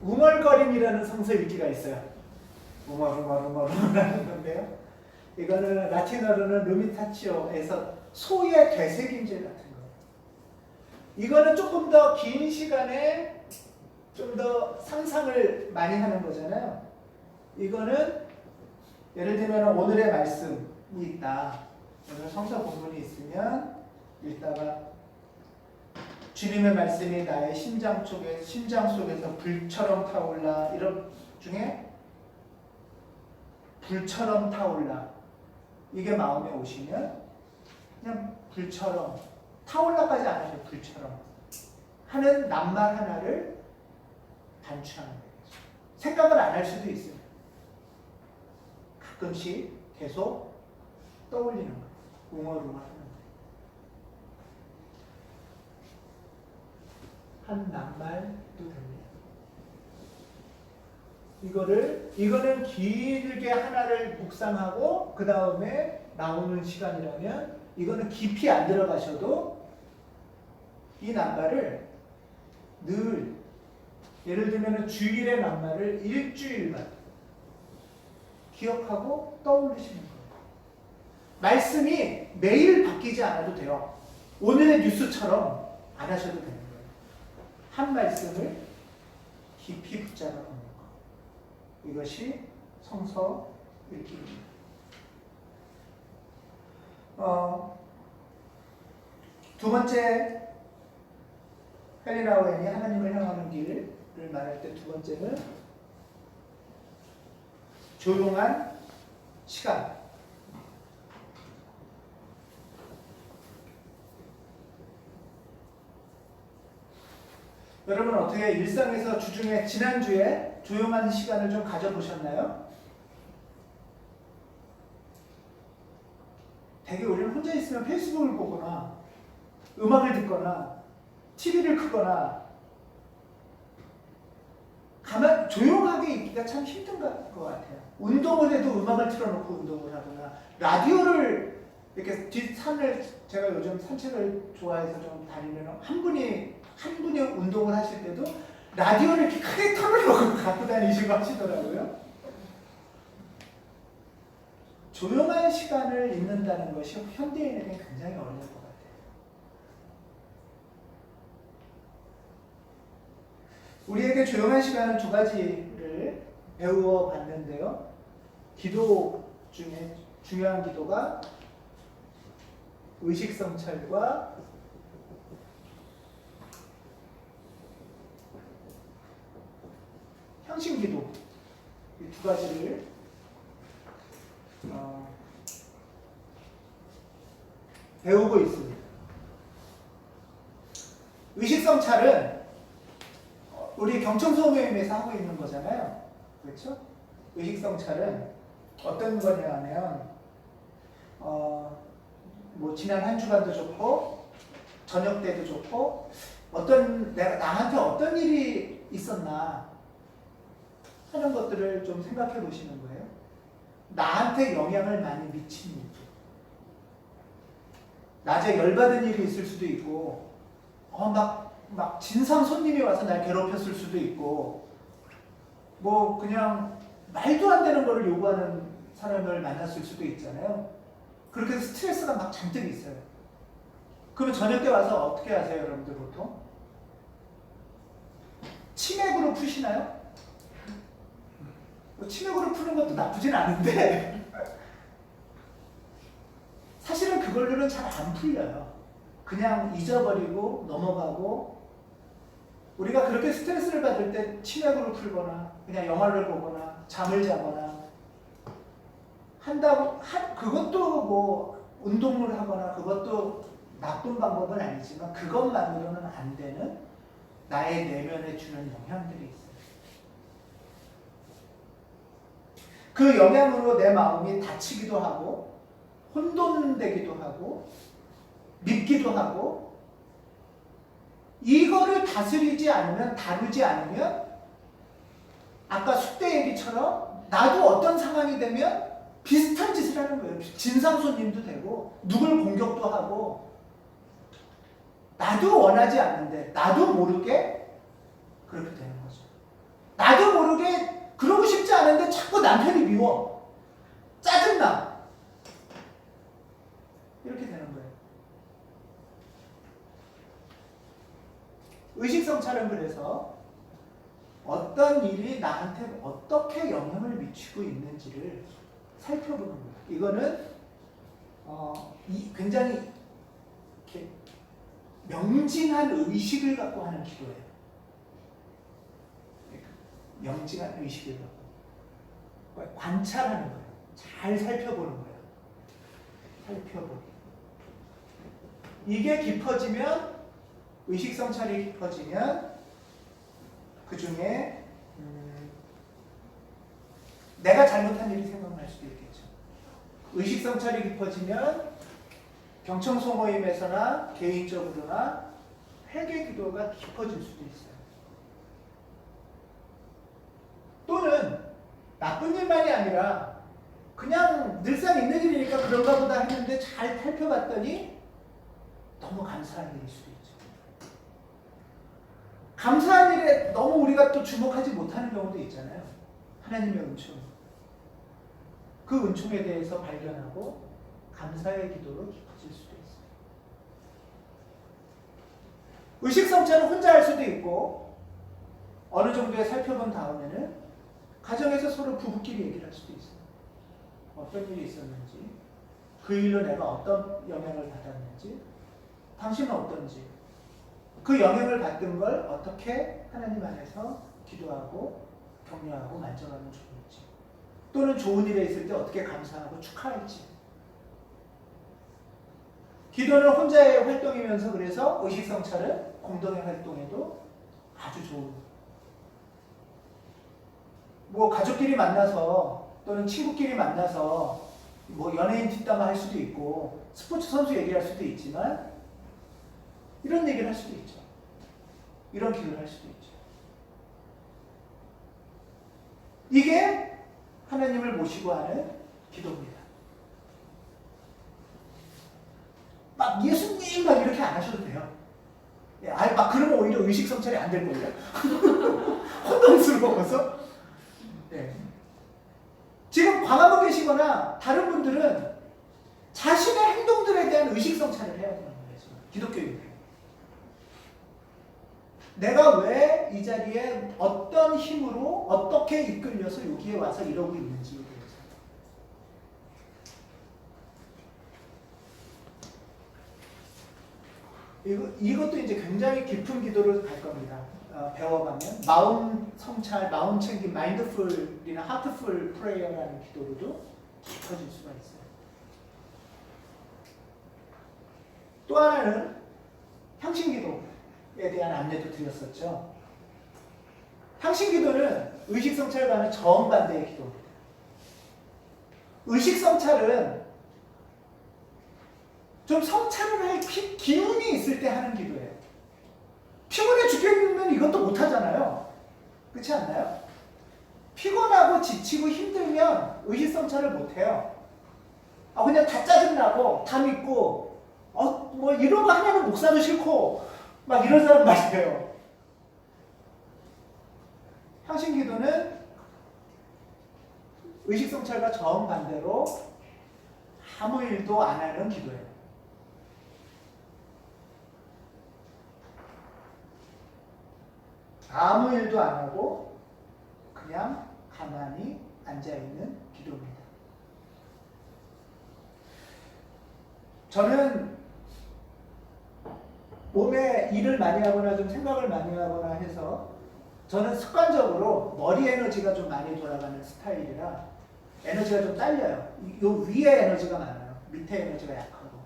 Speaker 1: 웅얼거림이라는 성서 읽기가 있어요. 웅얼하는 건데요. 이거는 라틴어로는 루미타치오에서 소의 되새김질 같은 거예요. 이거는 조금 더 긴 시간에 좀 더 상상을 많이 하는 거잖아요. 이거는 예를 들면 오늘의 말씀이 있다. 오늘 성서 본문이 있으면 읽다가 주님의 말씀이 나의 심장 속에서 불처럼 타올라 이런 중에 불처럼 타올라 이게 마음에 오시면 그냥 불처럼 타올라까지 안 하셔도 불처럼 하는 낱말 하나를 단추하는 거예요. 생각을 안 할 수도 있어요. 가끔씩 계속 떠올리는 거예요. 웅얼웅얼 하는 거예요. 한 낱말도 됩니다. 이거는 길게 하나를 묵상하고 그 다음에 나오는 시간이라면 이거는 깊이 안 들어가셔도 이 낱말을 늘 예를 들면 주일의 낱말을 일주일만 기억하고 떠올리시는 거예요. 말씀이 매일 바뀌지 않아도 돼요. 오늘의 뉴스처럼 안 하셔도 되는 거예요. 한 말씀을 깊이 붙잡아 놓는 것. 이것이 성서 읽기입니다. 두 번째 헬리나 오웬이 하나님을 향하는 길을 말할 때 두 번째는 조용한 시간. 여러분 어떻게 일상에서 주중에 지난주에 조용한 시간을 좀 가져보셨나요? 되게 우리는 혼자 있으면 페이스북을 보거나 음악을 듣거나 TV를 크거나 가만 조용하게 있기가 참 힘든 것 같아요. 운동을 해도 음악을 틀어놓고 운동을 하거나 라디오를 이렇게 뒷산을 제가 요즘 산책을 좋아해서 좀 다니면 한 분이 운동을 하실 때도 라디오를 이렇게 크게 틀어놓고 갖고 다니시고 하시더라고요. 조용한 시간을 잊는다는 것이 현대인에게 굉장히 어려울 것 같아요. 우리에게 조용한 시간은 두 가지를 배워 봤는데요. 기도 중에 중요한 기도가 의식성찰과 향신기도, 이 두 가지를 배우고 있습니다. 의식성찰은 우리 경청소 모임에서 하고 있는 거잖아요. 그렇죠? 의식성찰은 어떤 거냐 하면 뭐 지난 한 주간도 좋고 저녁 때도 좋고 나한테 어떤 일이 있었나 하는 것들을 좀 생각해 보시는 거예요. 나한테 영향을 많이 미친 일. 낮에 열받은 일이 있을 수도 있고 막 진상 손님이 와서 날 괴롭혔을 수도 있고 뭐 그냥 말도 안 되는 거를 요구하는 사람을 만났을 수도 있잖아요. 그렇게 해서 스트레스가 막 잔뜩 있어요. 그러면 저녁 때 와서 어떻게 하세요, 여러분들 보통? 치맥으로 푸시나요? 치맥으로 푸는 것도 나쁘진 않은데 사실은 그걸로는 잘 안 풀려요. 그냥 잊어버리고 넘어가고 우리가 그렇게 스트레스를 받을 때 치맥으로 풀거나 그냥 영화를 보거나 잠을 자거나 그것도 뭐 운동을 하거나 그것도 나쁜 방법은 아니지만 그것만으로는 안 되는 나의 내면에 주는 영향들이 있어요. 그 영향으로 내 마음이 다치기도 하고 혼돈되기도 하고 밉기도 하고 이거를 다스리지 않으면 다루지 않으면 아까 숙대 얘기처럼 나도 어떤 상황이 되면 비슷한 짓을 하는 거예요. 진상손님도 되고 누굴 공격도 하고 나도 원하지 않는데 나도 모르게 그렇게 되는 거죠. 나도 모르게 그러고 싶지 않은데 자꾸 남편이 미워. 짜증나. 이렇게 되는 거예요. 의식성찰은 그래서 어떤 일이 나한테 어떻게 영향을 미치고 있는지를 살펴보는 거예요. 이거는 굉장히 이렇게 명징한 의식을 갖고 하는 기도예요. 명징한 의식을 갖고 관찰하는 거예요. 잘 살펴보는 거예요. 살펴보기. 이게 깊어지면 의식성찰이 깊어지면 그 중에 내가 잘못한 일이 생각날 수도 있겠죠. 의식성찰이 깊어지면 경청소 모임에서나 개인적으로나 회개 기도가 깊어질 수도 있어요. 또는 나쁜 일만이 아니라 그냥 늘상 있는 일이니까 그런가 보다 했는데 잘 살펴봤더니 너무 감사한 일일 수도 있죠. 감사한 일에 너무 우리가 또 주목하지 못하는 경우도 있잖아요. 하나님의 은총. 그 은총에 대해서 발견하고 감사의 기도로 깊어질 수도 있어요. 의식성찰은 혼자 할 수도 있고 어느 정도에 살펴본 다음에는 가정에서 서로 부부끼리 얘기를 할 수도 있어요. 어떤 일이 있었는지, 그 일로 내가 어떤 영향을 받았는지, 당신은 어떤지, 그 영향을 받은 걸 어떻게 하나님 안에서 기도하고 격려하고 만져가면 좋을지 또는 좋은 일에 있을 때 어떻게 감사하고 축하할지. 기도는 혼자의 활동이면서 그래서 의식성찰은 공동의 활동에도 아주 좋은. 뭐 가족끼리 만나서 또는 친구끼리 만나서 뭐 연예인 뒷담화 할 수도 있고 스포츠 선수 얘기할 수도 있지만 이런 얘기를 할 수도 있죠. 이런 기도를 할 수도 있죠. 이게 하나님을 모시고 하는 기도입니다. 막 예수님 막 이렇게 안 하셔도 돼요. 아예 막 그러면 오히려 의식 성찰이 안 될 거예요. 혼동스러워서. 네. 지금 광화문 계시거나 다른 분들은 자신의 행동들에 대한 의식 성찰을 해야 되는 거예요. 지금 기독교인들. 내가 왜 이 자리에 어떤 힘으로 어떻게 이끌려서 여기에 와서 이러고 있는지에 대해서. 이것도 이제 굉장히 깊은 기도로 갈 겁니다. 배워가면 마음 성찰, 마음 챙김, 마인드풀이나 하트풀 프레이어라는 기도로도 깊어질 수가 있어요. 또 하나는 향신기도에 대한 안내도 드렸었죠. 향신기도는 의식성찰과는 정반대의 기도입니다. 의식성찰은 좀 성찰을 할 기운이 있을 때 하는 기도예요. 피곤해 죽겠으면 이것도 못하잖아요. 그렇지 않나요? 피곤하고 지치고 힘들면 의식성찰을 못해요. 그냥 다 짜증나고 다 믿고 뭐 이런 거 하냐면 목사도 싫고 막 이런 사람 말이에요. 향신기도는 의식성찰과 정반대로 아무 일도 안 하는 기도예요. 아무 일도 안 하고 그냥 가만히 앉아있는 기도입니다. 저는 몸에 일을 많이 하거나 좀 생각을 많이 하거나 해서 저는 습관적으로 머리 에너지가 좀 많이 돌아가는 스타일이라 에너지가 좀 딸려요. 요 위에 에너지가 많아요. 밑에 에너지가 약하고.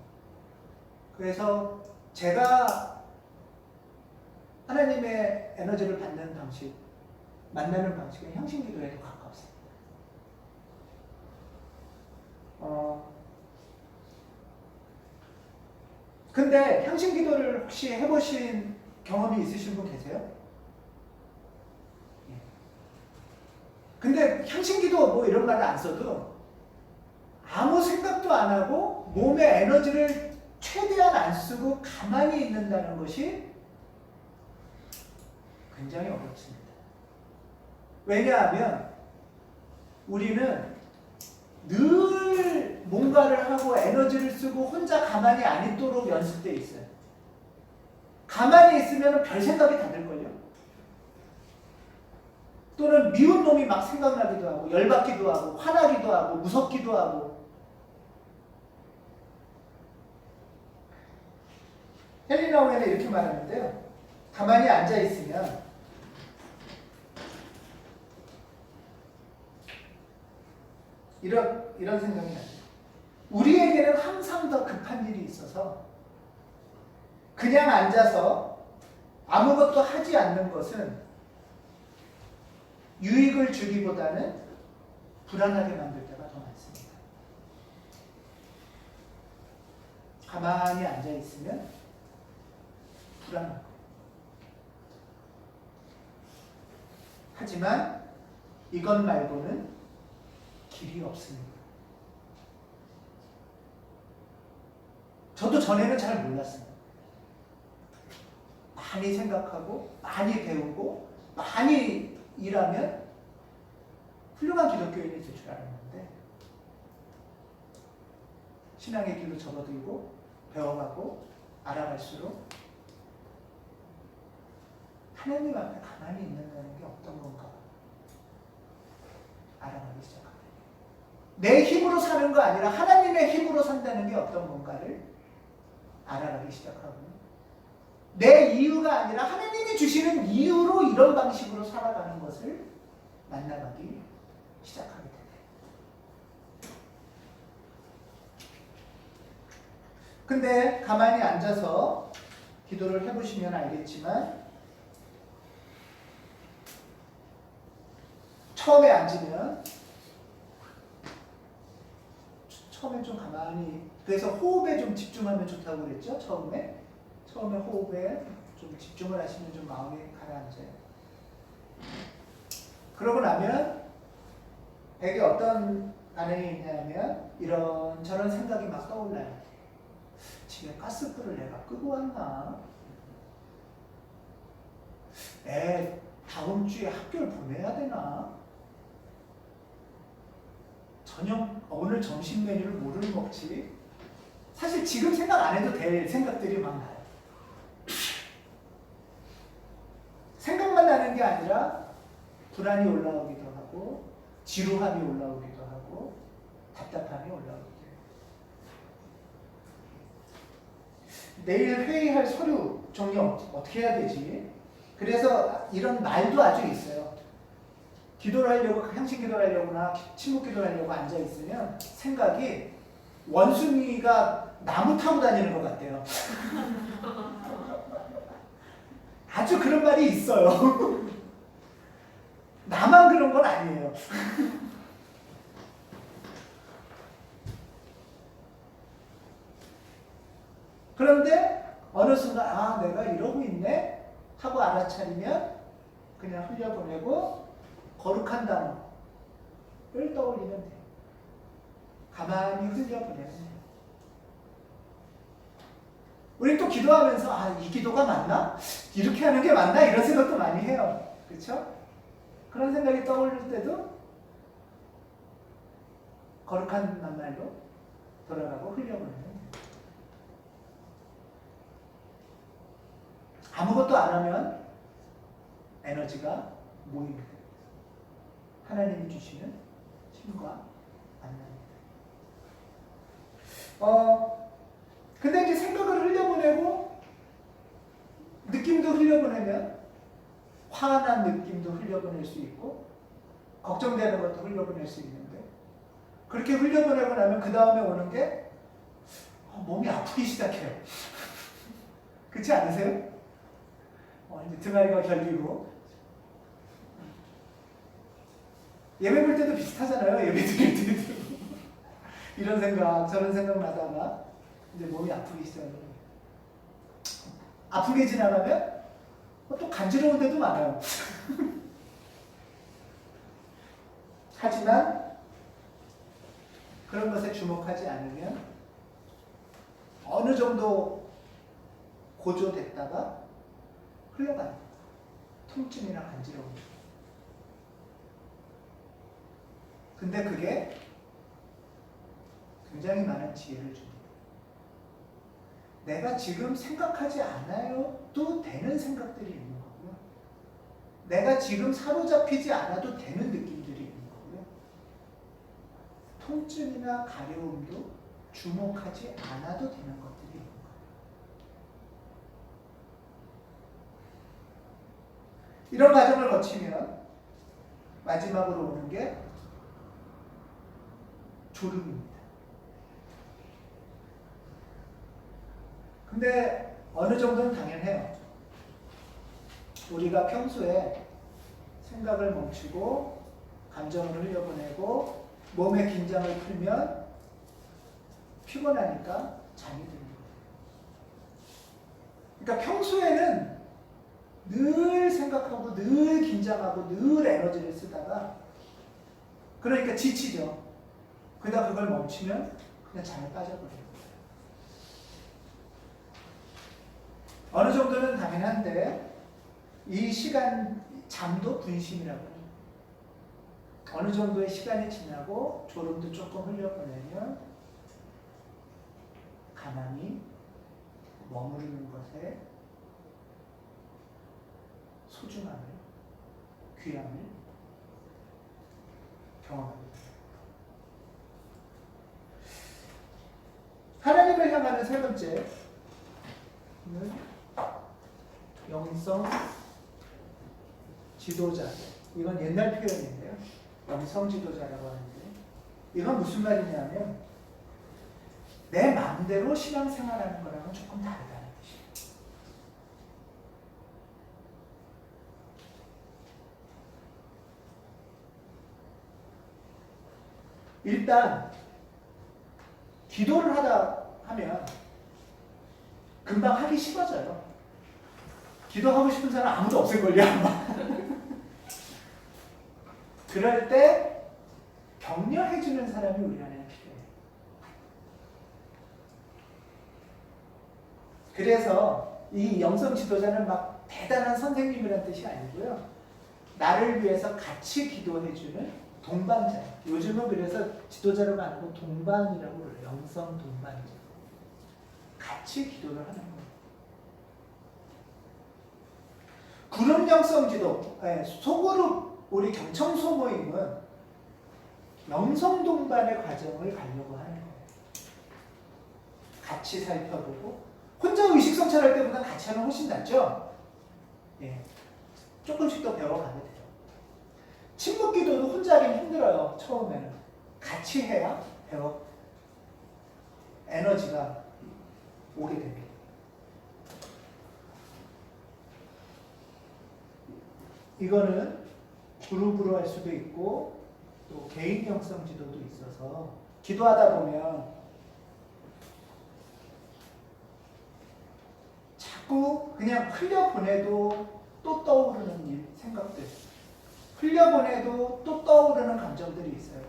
Speaker 1: 그래서 제가 하나님의 에너지를 받는 방식, 만나는 방식은 향신기도에도 가깝습니다. 근데 향신기도를 혹시 해보신 경험이 있으신 분 계세요? 근데 향신기도 뭐 이런 말을 안 써도 아무 생각도 안 하고 몸의 에너지를 최대한 안 쓰고 가만히 있는다는 것이 굉장히 어렵습니다. 왜냐하면 우리는 늘 뭔가를 하고 에너지를 쓰고 혼자 가만히 안 있도록 연습돼 있어요. 가만히 있으면 별 생각이 다 들걸요. 또는 미운 놈이 막 생각나기도 하고 열받기도 하고 화나기도 하고 무섭기도 하고. 헬리나 오겐은 이렇게 말하는데요. 가만히 앉아 있으면 이런 생각이 나요. 우리에게는 항상 더 급한 일이 있어서 그냥 앉아서 아무것도 하지 않는 것은 유익을 주기보다는 불안하게 만들 때가 더 많습니다. 가만히 앉아 있으면 불안하고. 하지만 이것 말고는 길이 없습니다. 저도 전에는 잘 몰랐어요. 많이 생각하고 많이 배우고 많이 일하면 훌륭한 기독교인이 될 줄 알았는데 신앙의 길로 접어들고 배워가고 알아갈수록 하나님 앞에 가만히 있는다는 게 어떤 건가 알아가기 시작합니다. 내 힘으로 사는 거 아니라 하나님의 힘으로 산다는 게 어떤 건가를 알아가기 시작하고 내 이유가 아니라 하나님이 주시는 이유로 이런 방식으로 살아가는 것을 만나가기 시작하게 됩니다. 근데 가만히 앉아서 기도를 해보시면 알겠지만 처음에 앉으면 처음에 좀 가만히 그래서 호흡에 좀 집중하면 좋다고 그랬죠? 처음에 호흡에 좀 집중을 하시면 좀 마음이 가라앉아요. 그러고 나면 되게 어떤 반응이 있냐면 이런저런 생각이 막 떠올라요. 집에 가스불을 내가 끄고 왔나? 애 다음 주에 학교를 보내야 되나? 오늘 점심 메뉴를 뭐를 먹지? 사실 지금 생각 안 해도 될 생각들이 막 나요. 생각만 나는 게 아니라 불안이 올라오기도 하고 지루함이 올라오기도 하고 답답함이 올라오기도 해요. 내일 회의할 서류 정리 어떻게 해야 되지? 그래서 이런 말도 아주 있어요. 기도를 하려고, 향신 기도를 하려거나 침묵 기도를 하려고 앉아있으면 생각이 원숭이가 나무 타고 다니는 것 같대요. 아주 그런 말이 있어요. 나만 그런 건 아니에요. 그런데 어느 순간 아 내가 이러고 있네 하고 알아차리면 그냥 흘려보내고 거룩한 단어를 떠올리면 돼요. 가만히 흘려보내면 돼요. 우리 또 기도하면서 아 이 기도가 맞나? 이렇게 하는 게 맞나? 이런 생각도 많이 해요. 그렇죠? 그런 생각이 떠오를 때도 거룩한 낱말로 돌아가고 흘려보내면 돼요. 아무것도 안 하면 에너지가 모입니다. 하나님이 주시는 힘과 만남입니다. 근데 이제 생각을 흘려보내고 느낌도 흘려보내면 화난 느낌도 흘려보낼 수 있고 걱정되는 것도 흘려보낼 수 있는데 그렇게 흘려보내고 나면 그 다음에 오는 게 몸이 아프기 시작해요. 그렇지 않으세요? 이제 등아리가 결리고 예배 볼 때도 비슷하잖아요. 예배 드릴 때도 이런 생각 저런 생각 나다가 이제 몸이 아프기 시작해요. 아프게 지나가면 또 간지러운 데도 많아요. 하지만 그런 것에 주목하지 않으면 어느 정도 고조됐다가 흘러가요. 통증이나 간지러움. 근데 그게 굉장히 많은 지혜를 줍니다. 내가 지금 생각하지 않아도 되는 생각들이 있는 거고요. 내가 지금 사로잡히지 않아도 되는 느낌들이 있는 거고요. 통증이나 가려움도 주목하지 않아도 되는 것들이 있는 거예요. 이런 과정을 거치면 마지막으로 오는 게 졸음입니다. 근데 어느 정도는 당연해요. 우리가 평소에 생각을 멈추고 감정을 흘려보내고 몸의 긴장을 풀면 피곤하니까 잠이 드는 거예요. 그러니까 평소에는 늘 생각하고 늘 긴장하고 늘 에너지를 쓰다가 그러니까 지치죠. 그러다 그걸 멈추면 그냥 잠에 빠져버려요. 어느 정도는 당연한데 이 시간 잠도 분심이라고 해요. 어느 정도의 시간이 지나고 졸음도 조금 흘려보내면 가만히 머무르는 것에 소중함을, 귀함을 경험합니다. 하나님을 향하는 세 번째는 영성 지도자. 이건 옛날 표현인데요. 영성 지도자라고 하는데 이건 무슨 말이냐면 내 마음 마음대로 신앙생활하는 거랑은 조금 다르다는 뜻이에요. 일단 기도를 하다 하면 금방 하기 싫어져요. 기도하고 싶은 사람 아무도 없을걸요 아마. 그럴 때 격려해주는 사람이 우리 안에 필요해요. 그래서 이 영성 지도자는 막 대단한 선생님이라는 뜻이 아니고요. 나를 위해서 같이 기도해주는 동반자. 요즘은 그래서 지도자를 말하고 동반이라고 그래요. 영성 동반자. 같이 기도를 하는 거예요. 그룹 영성 지도, 소그룹 우리 경청소 모임은 영성 동반의 과정을 가려고 하는 거예요. 같이 살펴보고 혼자 의식 성찰할 때보다 같이 하면 훨씬 낫죠. 예, 조금씩 더 배워가게 돼요. 침묵 기도도 혼자 하긴 힘들어요. 처음에는 같이 해야 에너지가 오게 됩니다. 이거는 그룹으로 할 수도 있고 또 개인 영성 지도도 있어서 기도하다 보면 자꾸 그냥 흘려보내도 또 떠오르는 일, 생각들, 흘려보내도 또 떠오르는 감정들이 있어요.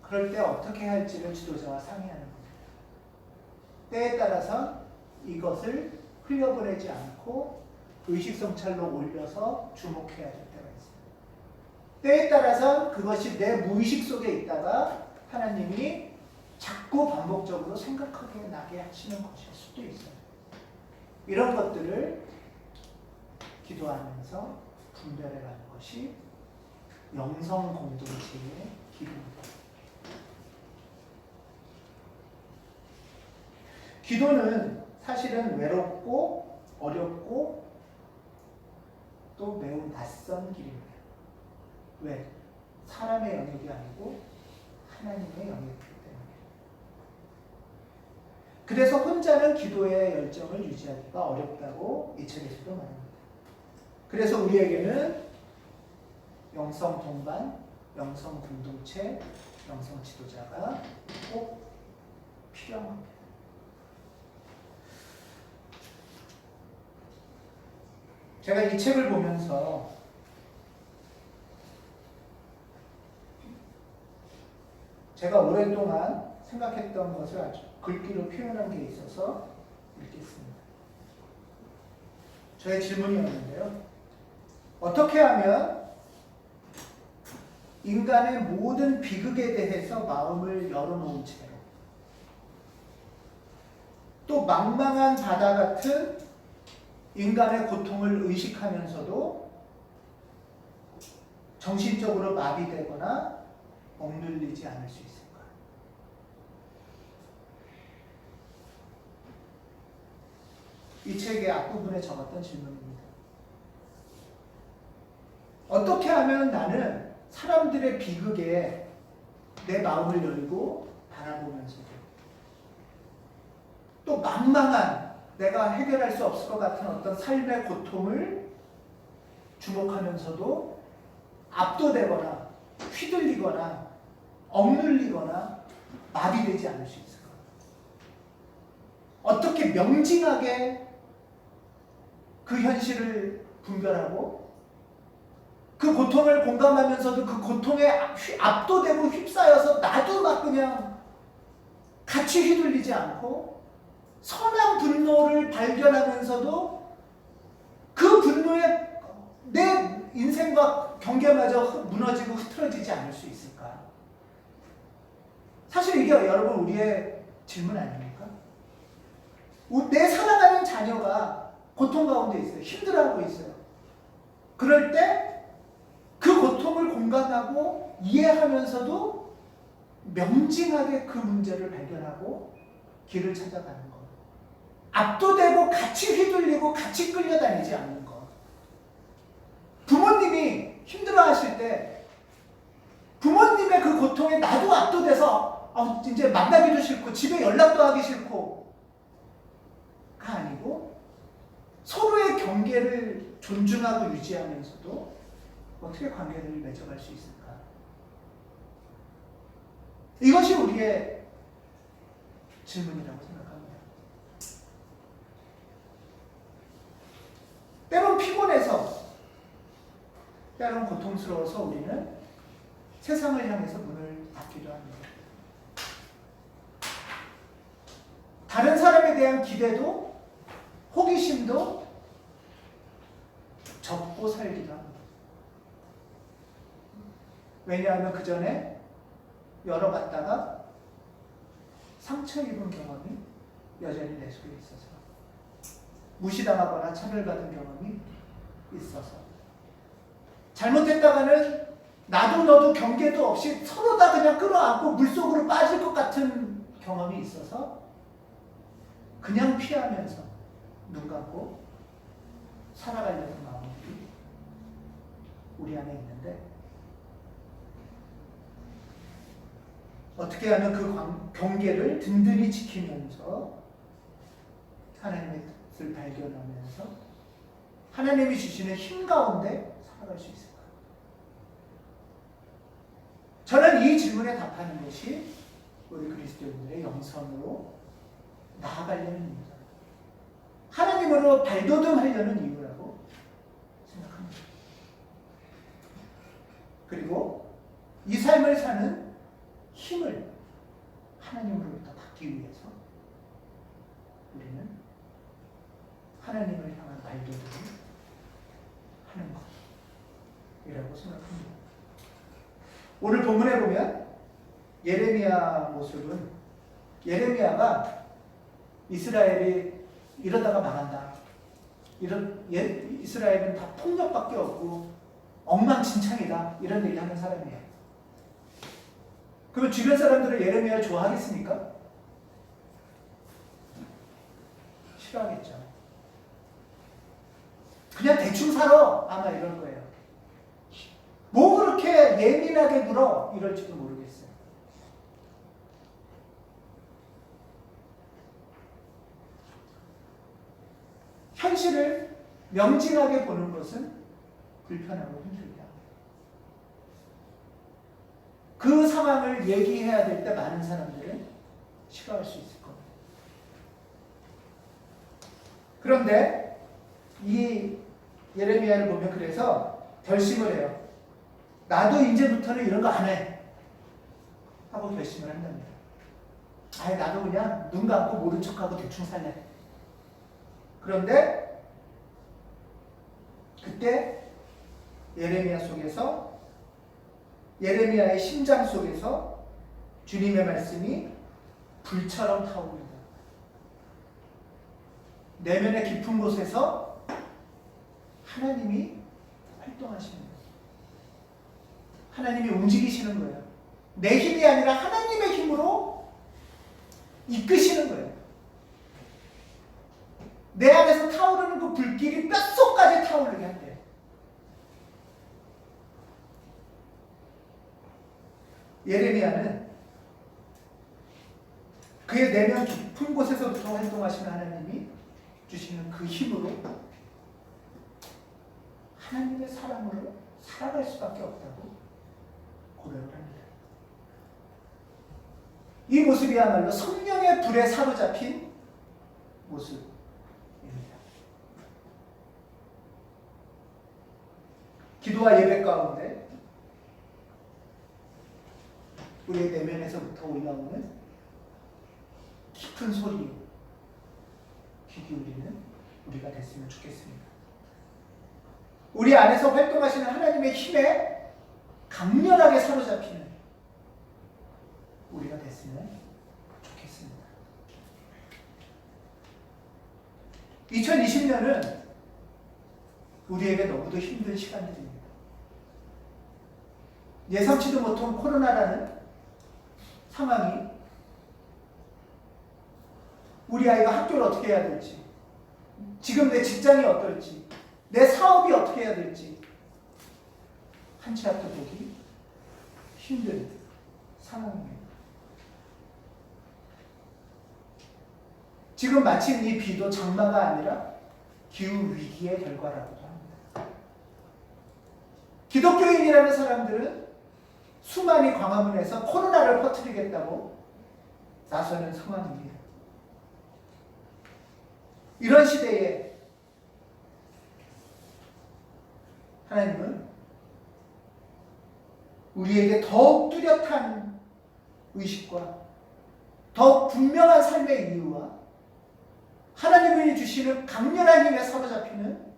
Speaker 1: 그럴 때 어떻게 할지를 지도자와 상의하는 겁니다. 때에 따라서 이것을 흘려보내지 않고 의식성찰로 올려서 주목해야 될 때가 있어요. 때에 따라서 그것이 내 무의식 속에 있다가 하나님이 자꾸 반복적으로 생각하게 나게 하시는 것일 수도 있어요. 이런 것들을 기도하면서 분별해가는 것이 영성 공동체의 기도입니다. 기도는 사실은 외롭고 어렵고 또 매우 낯선 길입니다. 왜? 사람의 영역이 아니고 하나님의 영역이기 때문에. 그래서 혼자는 기도의 열정을 유지하기가 어렵다고 이 책에서도 말합니다. 그래서 우리에게는 영성 동반, 영성 공동체, 영성 지도자가 꼭 필요합니다. 제가 이 책을 보면서 제가 오랫동안 생각했던 것을 아주 글귀로 표현한 게 있어서 읽겠습니다. 저의 질문이었는데요. 어떻게 하면 인간의 모든 비극에 대해서 마음을 열어놓은 채로 또 망망한 바다 같은 인간의 고통을 의식하면서도 정신적으로 마비되거나 억눌리지 않을 수 있을까? 이 책의 앞부분에 적었던 질문입니다. 어떻게 하면 나는 사람들의 비극에 내 마음을 열고 바라보면서도 또 망망한 내가 해결할 수 없을 것 같은 어떤 삶의 고통을 주목하면서도 압도되거나 휘둘리거나 억눌리거나 마비되지 않을 수 있을까? 어떻게 명징하게 그 현실을 분별하고 그 고통을 공감하면서도 그 고통에 압도되고 휩싸여서 나도 막 그냥 같이 휘둘리지 않고 선한 분노를 발견하면서도 그 분노에 내 인생과 경계마저 무너지고 흐트러지지 않을 수 있을까? 사실 이게 여러분 우리의 질문 아닙니까? 내 사랑하는 자녀가 고통 가운데 있어요. 힘들어하고 있어요. 그럴 때 그 고통을 공감하고 이해하면서도 명징하게 그 문제를 발견하고 길을 찾아가는 것. 압도되고 같이 휘둘리고 같이 끌려다니지 않는 것. 부모님이 힘들어하실 때 부모님의 그 고통에 나도 압도돼서 이제 만나기도 싫고 집에 연락도 하기 싫고가 아니고 서로의 경계를 존중하고 유지하면서도 어떻게 관계를 맺어갈 수 있을까? 이것이 우리의 질문이라고 생각합니다. 때론 피곤해서, 때론 고통스러워서 우리는 세상을 향해서 문을 닫기도 합니다. 다른 사람에 대한 기대도, 호기심도 접고 살기도 합니다. 왜냐하면 그 전에 열어봤다가 상처 입은 경험이 여전히 내 속에 있어서, 무시당하거나 차별받은 경험이 있어서, 잘못했다가는 나도 너도 경계도 없이 서로 다 그냥 끌어안고 물속으로 빠질 것 같은 경험이 있어서 그냥 피하면서 눈 감고 살아가려는 마음들이 우리 안에 있는데, 어떻게 하면 그 경계를 든든히 지키면서 하나님의 뜻을 발견하면서 하나님이 주시는 힘 가운데 살아갈 수 있을까? 저는 이 질문에 답하는 것이 우리 그리스도인들의 영성으로 나아가려는 이유다. 하나님으로 발돋움하려는 이유라고 생각합니다. 그리고 이 삶을 사는 힘을 하나님으로부터 받기 위해서 우리는 하나님을 향한 발돋움을 하는 것이라고 생각합니다. 오늘 본문에 보면 예레미야 모습은, 예레미야가 이스라엘이 이러다가 망한다, 이스라엘은 다 폭력밖에 없고 엉망진창이다, 이런 얘기 하는 사람이에요. 그러면 주변 사람들은 예레미야를 좋아하겠습니까? 싫어하겠죠. 그냥 대충 살아, 아마 이럴 거예요. 뭐 그렇게 예민하게 굴어? 이럴지도 모르겠어요. 현실을 명징하게 보는 것은 불편하고 힘들다. 그 상황을 얘기해야 될 때 많은 사람들은 싫어할 수 있을 겁니다. 그런데 이 예레미야를 보면 그래서 결심을 해요. 나도 이제부터는 이런 거 안 해 하고 결심을 한답니다. 아예 나도 그냥 눈 감고 모른 척하고 대충 살래. 그런데 그때 예레미야 속에서, 예레미야의 심장 속에서 주님의 말씀이 불처럼 타오릅니다. 내면의 깊은 곳에서 하나님이 활동하시는 거예요. 하나님이 움직이시는 거예요. 내 힘이 아니라 하나님의 힘으로 이끄시는 거예요. 내 안에서 타오르는 그 불길이 뼛속까지 타오르게 한대요. 예레미야는 그의 내면 깊은 곳에서부터 활동하시는 하나님이 주시는 그 힘으로 하나님의 사람으로 살아갈 수밖에 없다고 고백을 합니다. 이 모습이야말로 성령의 불에 사로잡힌 모습입니다. 기도와 예배 가운데 우리의 내면에서부터 올라오는 깊은 소리 귀 기울이는 우리가 됐으면 좋겠습니다. 우리 안에서 활동하시는 하나님의 힘에 강렬하게 사로잡히는 우리가 됐으면 좋겠습니다. 2020년은 우리에게 너무도 힘든 시간들입니다. 예상치도 못한 코로나라는 상황이 우리 아이가 학교를 어떻게 해야 될지, 지금 내 직장이 어떨지, 내 사업이 어떻게 해야 될지 한 치 앞도 보기 힘든 상황입니다. 지금 마침 이 비도 장마가 아니라 기후 위기의 결과라고도 합니다. 기독교인이라는 사람들은 수많이 광화문에서 코로나를 퍼뜨리겠다고 나서는 상황입니다. 이런 시대에 하나님은 우리에게 더욱 뚜렷한 의식과 더욱 분명한 삶의 이유와 하나님이 주시는 강렬한 힘에 사로잡히는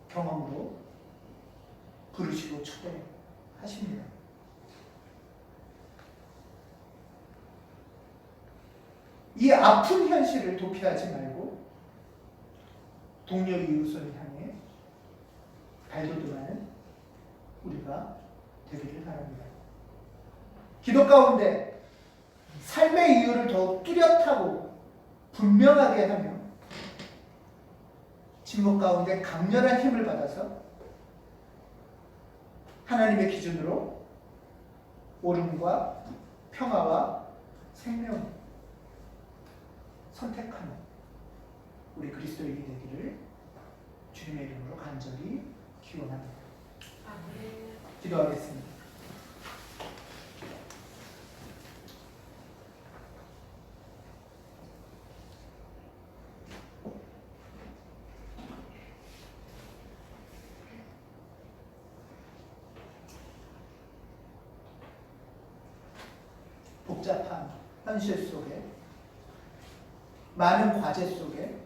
Speaker 1: 경험으로 부르시고 초대하십니다. 이 아픈 현실을 도피하지 말고 동료 이웃을 향해 발돋움하는 우리가 되기를 바랍니다. 기도 가운데 삶의 이유를 더욱 뚜렷하고 분명하게 하며 침묵 가운데 강렬한 힘을 받아서 하나님의 기준으로 옳음과 평화와 생명을 선택하는 우리 그리스도인이 되기를 주님의 이름으로 간절히 기원합니다. 기도하겠습니다. 복잡한 현실 속에 많은 과제 속에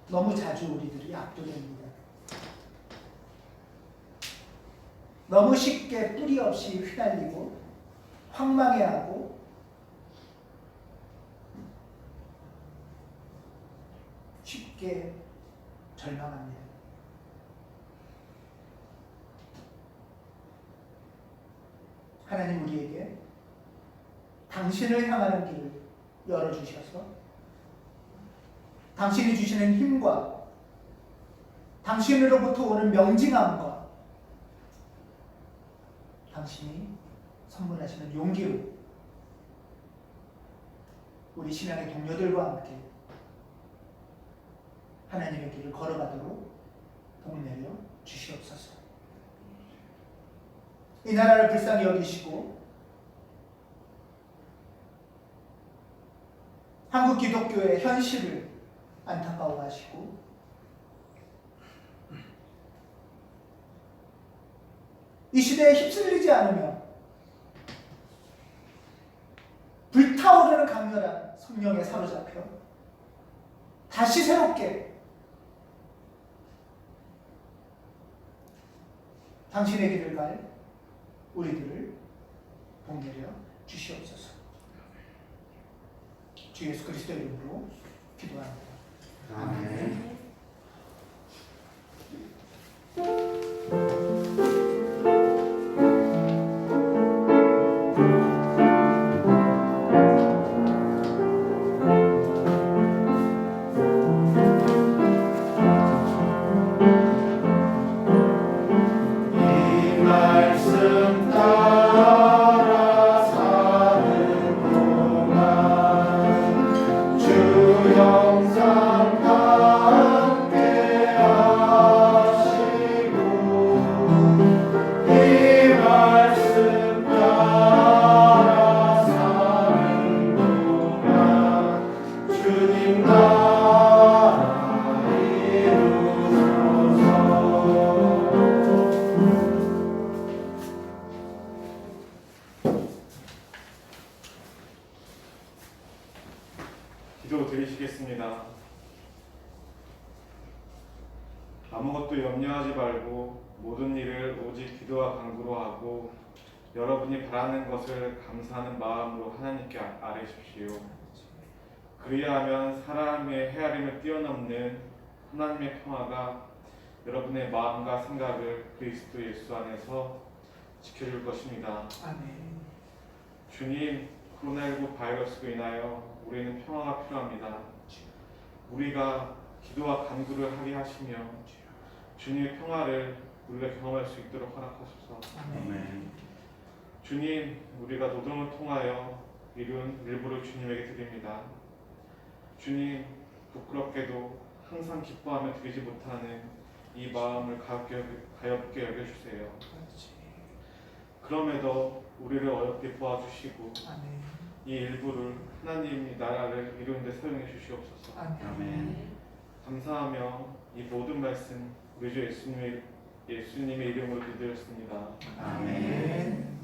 Speaker 1: 너무 자주 우리들이 압도됩니다. 너무 쉽게 뿌리 없이 휘날리고 황망해하고 쉽게 절망합니다. 하나님 우리에게 당신을 향하는 길을 열어주셔서 당신이 주시는 힘과 당신으로부터 오는 명징함과 당신이 선물하시는 용기로 우리 신앙의 동료들과 함께 하나님의 길을 걸어가도록 복내려 주시옵소서. 이 나라를 불쌍히 여기시고 한국 기독교의 현실을 안타까워하시고 이 시대에 휩쓸리지 않으며 불타오르는 강렬한 성령에 사로잡혀 다시 새롭게 당신의 길을 갈 우리들을 복내려 주시옵소서. 주 예수 그리스도의 이름으로 기도합니다.
Speaker 2: 아멘. 기도 드리시겠습니다. 아무것도 염려하지 말고 모든 일을 오직 기도와 간구로 하고 여러분이 바라는 것을 감사하는 마음으로 하나님께 아뢰십시오. 그리하면 사람의 헤아림을 뛰어넘는 하나님의 평화가 여러분의 마음과 생각을 그리스도 예수 안에서 지켜줄 것입니다.
Speaker 1: 아멘.
Speaker 2: 주님, 코로나19 바이러스로 인하여 우리는 평화가 필요합니다. 우리가 기도와 간구를 하게 하시며 주님의 평화를 우리가 경험할 수 있도록 허락하소서.
Speaker 1: 아멘.
Speaker 2: 주님, 우리가 노동을 통하여 이룬 일부를 주님에게 드립니다. 주님, 부끄럽게도 항상 기뻐하며 드리지 못하는 이 마음을 가볍게 여겨주세요. 그럼에도 우리를 어렵게 도와주시고
Speaker 1: 아멘.
Speaker 2: 이 일부를 하나님의 나라를 이루는 데 사용해 주시옵소서.
Speaker 1: 아멘.
Speaker 2: 감사하며 이 모든 말씀 우리 주 예수님의 이름으로 기도했습니다.
Speaker 1: 아멘.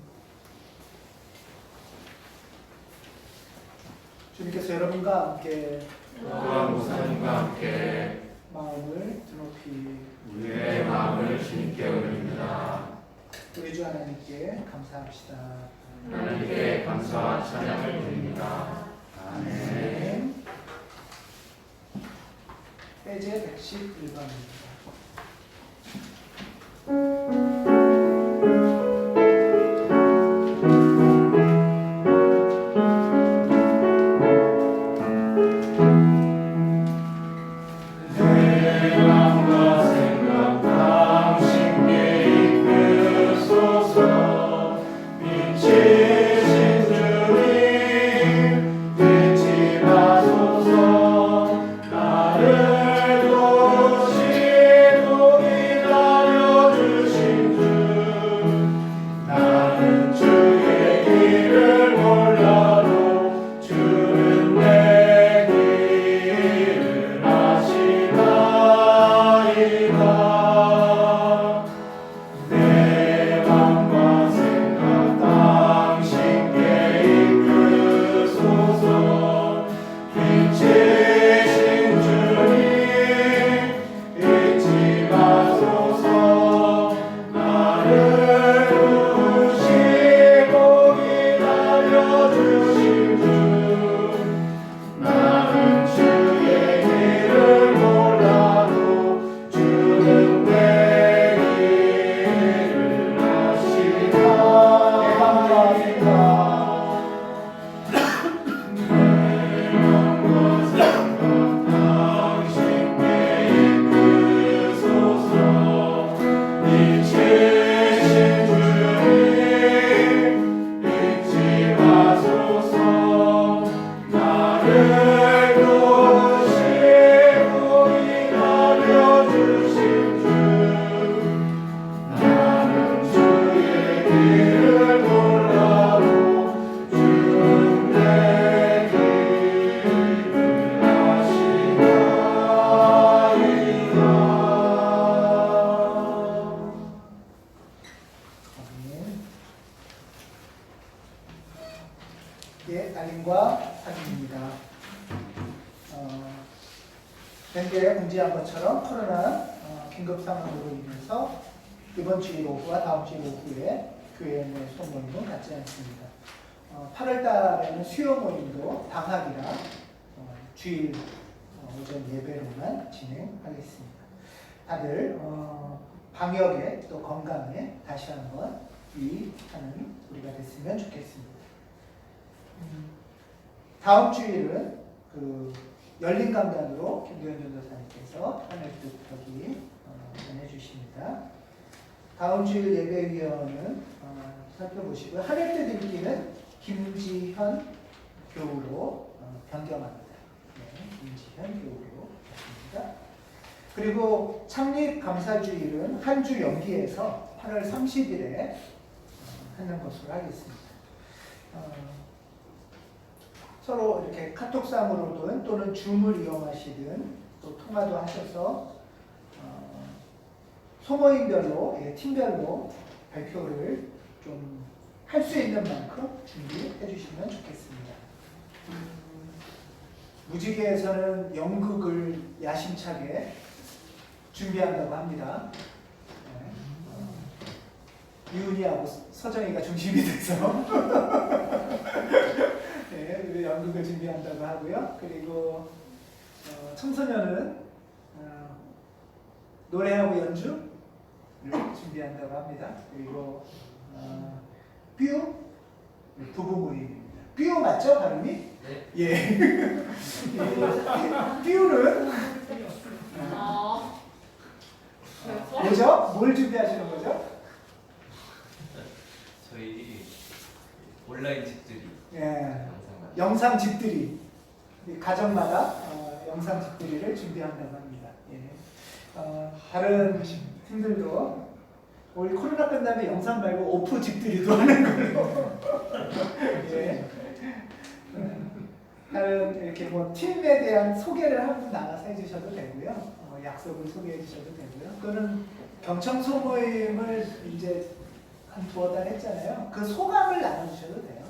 Speaker 1: 주님께서 여러분과 함께
Speaker 6: 또한 목사님과 함께
Speaker 1: 마음을 드높이
Speaker 6: 우리의 마음을 주님께 올립니다.
Speaker 1: 우리 주 하나님께 감사합시다.
Speaker 6: 하나님께 감사와 찬양을 드립니다. 아멘.
Speaker 1: 페이지 111번입니다. 예, 알림과 확인입니다. 현재 공지한 것처럼 코로나 긴급 상황으로 인해서 이번 주일 오후와 다음 주일 오후에 교회 내 소모임은 갖지 않습니다. 8월 달에는 수요 모임도 방학이라 주일 오전 예배로만 진행하겠습니다. 다들 방역에 또 건강에 다시 한번 유의하는 우리가 됐으면 좋겠습니다. 다음 주일은 열린 강단으로 김도현 전도사님께서 하늘 뜻하기 전해주십니다. 다음 주일 예배위원은 살펴보시고요. 하늘 뜻 읽기는 김지현 교우로 변경합니다. 네, 김지현 교우로 했습니다. 그리고 창립 감사주일은 한 주 연기해서 8월 30일에 하는 것으로 하겠습니다. 서로 이렇게 카톡상으로든 또는 줌을 이용하시든 또 통화도 하셔서 소모임별로, 팀별로 발표를 좀 할 수 있는 만큼 준비해 주시면 좋겠습니다. 무지개에서는 연극을 야심차게 준비한다고 합니다. 이윤이하고 서정이가 중심이 돼서 네, 연극을 준비한다고 하고요. 그리고 청소년은 노래하고 연주를 준비한다고 합니다. 그리고 뷰 부부 모임입니다. 뷰 맞죠 발음이?
Speaker 6: 네.
Speaker 1: 예. 뷰는 뭐죠? 뭘 준비하시는 거죠?
Speaker 6: 저희
Speaker 7: 온라인 집들이
Speaker 1: 예,
Speaker 7: 영상
Speaker 1: 영상 집들이 가정마다 영상 집들이를 준비한다고 합니다. 예. 다른 팀들도 우리 코로나 끝나면 영상 말고 오프 집들이도 하는 걸로. 예. 다른 이렇게 뭐 팀에 대한 소개를 한번 나가서 해주셔도 되고요. 약속을 소개해 주셔도 되고요. 또는 경청소 모임을 이제 한 두어 달 했잖아요. 그 소감을 나눠주셔도 돼요.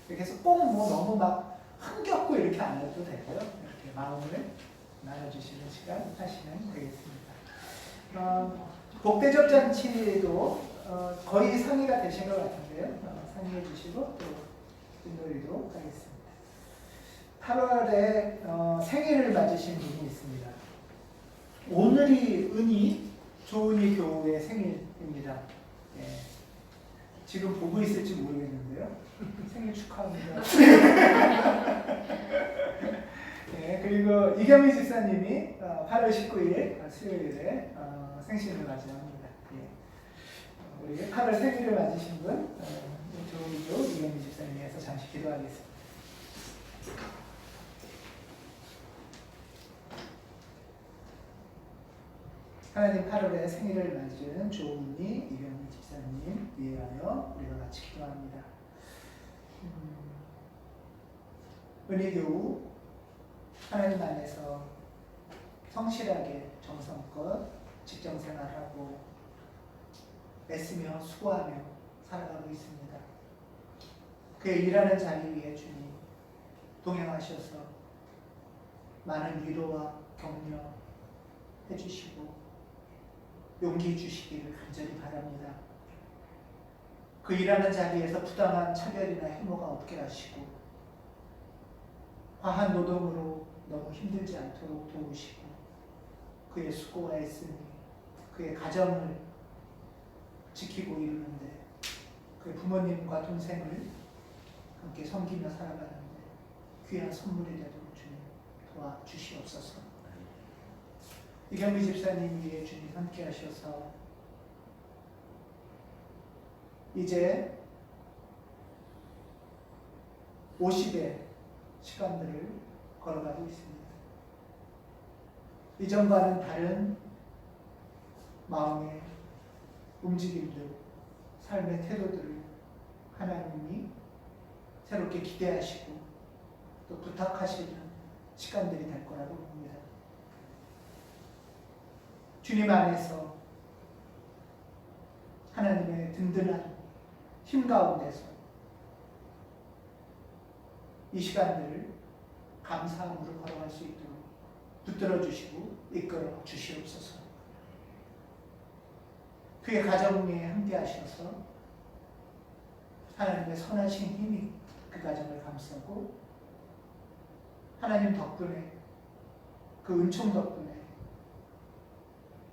Speaker 1: 이렇게 해서 꼭 뭐 너무 막 흥겹고 이렇게 안 해도 되고요. 이렇게 마음을 나눠주시는 시간 하시면 되겠습니다. 복대접 잔치도 거의 상의가 되신 것 같은데요. 상의해 주시고 또 인도리도 하겠습니다. 8월에 생일을 맞으신 분이 있습니다. 오늘이 조은이 교우의 생일입니다. 예. 지금 보고 있을지 모르겠는데요. 생일 축하합니다. 예, 그리고 이경미 집사님이 8월 19일 수요일에 생신을 맞이합니다. 예. 우리 8월 생일을 맞으신 분 조은이교 이경미 집사님에서 잠시 기도하겠습니다. 하나님 8월에 생일을 맞은 조은이 이경미 집사님 위하여 우리가 같이 기도합니다. 은혜교우 하나님 안에서 성실하게 정성껏 직장생활하고 애쓰며 수고하며 살아가고 있습니다. 그의 일하는 자리 위에 주님 동행하셔서 많은 위로와 격려 해주시고 용기 주시기를 간절히 바랍니다. 그 일하는 자리에서 부당한 차별이나 혐오가 없게 하시고 과한 노동으로 너무 힘들지 않도록 도우시고 그의 수고와 애씀이 그의 가정을 지키고 이루는데 그의 부모님과 동생을 함께 섬기며 살아가는데 귀한 선물이 되도록 주님 도와주시옵소서. 이경미 집사님 위에 주님 함께 하셔서 이제 50의 시간들을 걸어가고 있습니다. 이전과는 다른 마음의 움직임들, 삶의 태도들을 하나님이 새롭게 기대하시고 또 부탁하시는 시간들이 될 거라고 봅니다. 주님 안에서 하나님의 든든한 힘 가운데서 이 시간들을 감사함으로 걸어갈 수 있도록 붙들어 주시고 이끌어 주시옵소서. 그의 가정에 함께 하셔서 하나님의 선하신 힘이 그 가정을 감싸고 하나님 덕분에 그 은총 덕분에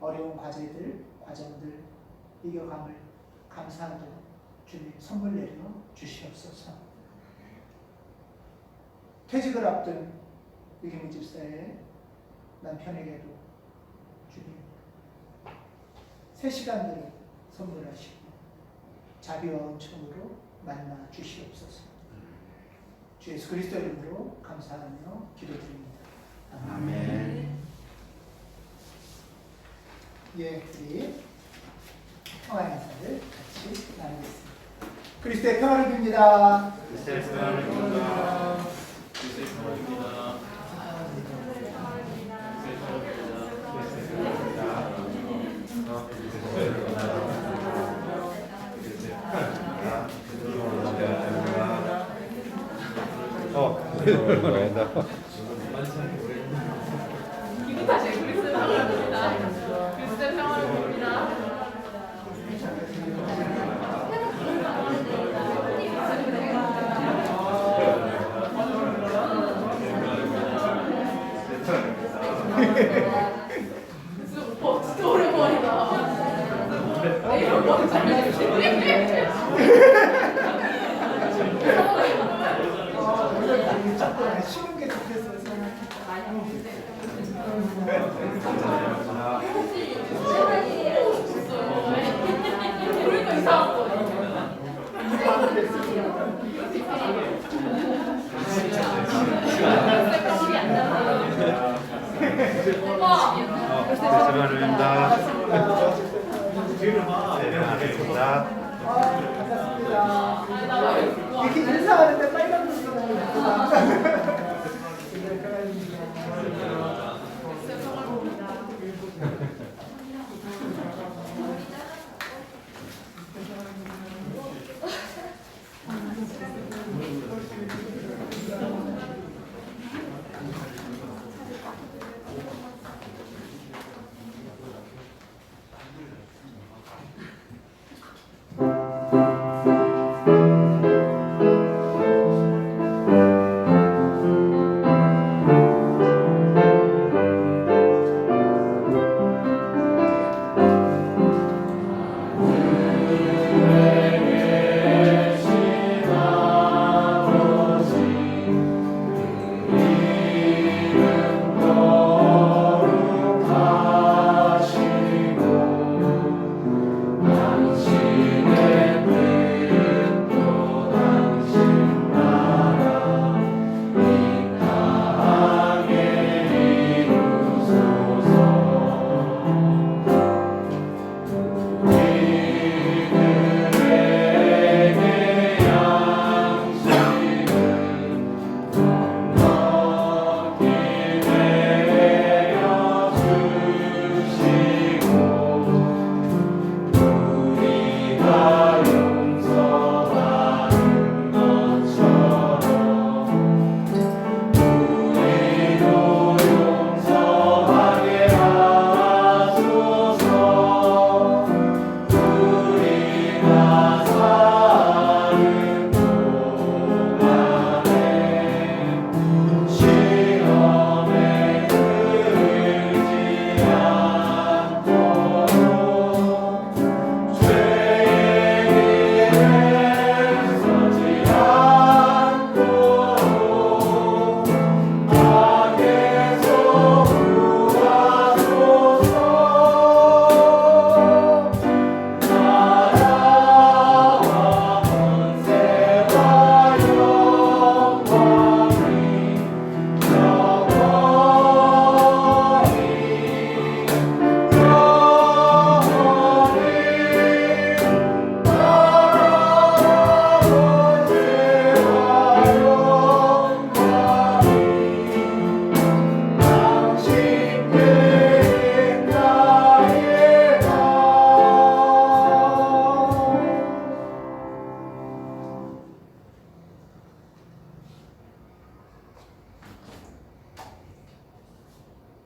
Speaker 1: 어려운 과제들, 과정들 이겨감을 감사하도록 주님 선물 내려 주시옵소서. 퇴직을 앞둔 이경미 집사의 남편에게도 주님 새 시간들을 선물하시고 자비와 은총으로 만나 주시옵소서. 주 예수 그리스도 이름으로 감사하며 기도드립니다. 아멘. 예, 우리 평화 인사를 같이 나누겠습니다. 그리스도의 평화를 빕니다.
Speaker 6: 그리스도의 평화를 빕니다.
Speaker 7: 그리스도의 평화입니다.
Speaker 3: 기분 탓이에요. 그리스도의 평화입니다. 그리스도의 평화입니다. 진짜 오랜만이다. 이런 거
Speaker 1: 원래 자꾸 쉬는 게 좋겠어.
Speaker 6: 수고하십니다.
Speaker 1: 반갑습니다. 반갑습니다. 이렇게 인사하는데 빨간 눈으로 보니까.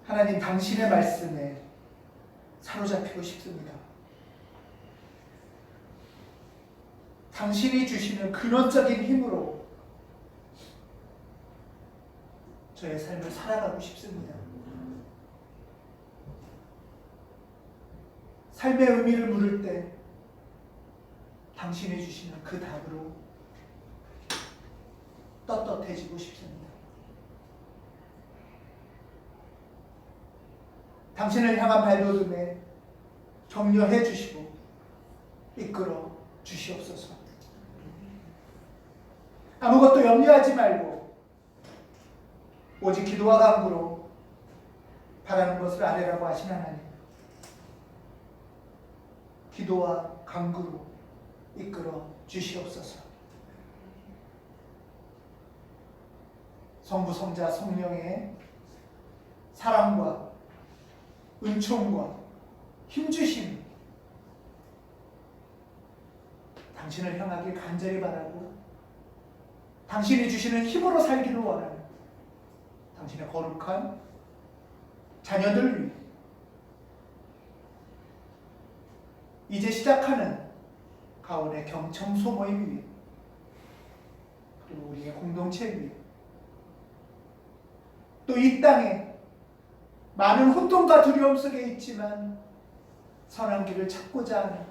Speaker 1: 하나님, 당신의 말씀에 사로잡히고 싶습니다. 당신이 주시는 근원적인 힘으로 저의 삶을 살아가고 싶습니다. 삶의 의미를 물을 때 당신이 주시는 그 답으로 떳떳해지고 싶습니다. 당신을 향한 발돋움에 격려해 주시고 이끌어 주시옵소서. 아무것도 염려하지 말고 오직 기도와 간구로 바라는 것을 아뢰라고 하신 하나님, 기도와 간구로 이끌어 주시옵소서. 성부, 성자, 성령의 사랑과 은총과 힘주심 당신을 향하길 간절히 바라고 당신이 주시는 힘으로 살기를 원하는 당신의 거룩한 자녀들 위해 이제 시작하는 가온의 경청 소모임 위해 그리고 우리의 공동체 위해 또 이 땅에 많은 혼돈과 두려움 속에 있지만 선한 길을 찾고자 하는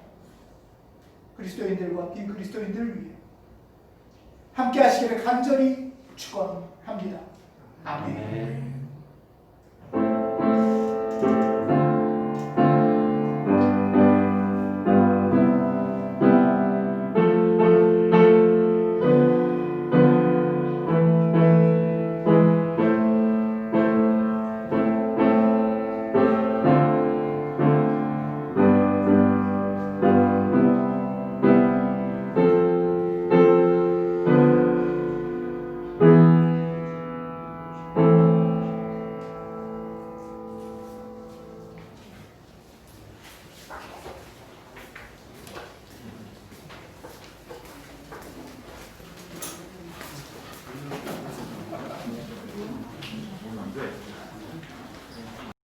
Speaker 1: 그리스도인들과 비그리스도인들 위해 함께 하시기를 간절히 축원합니다. 아멘.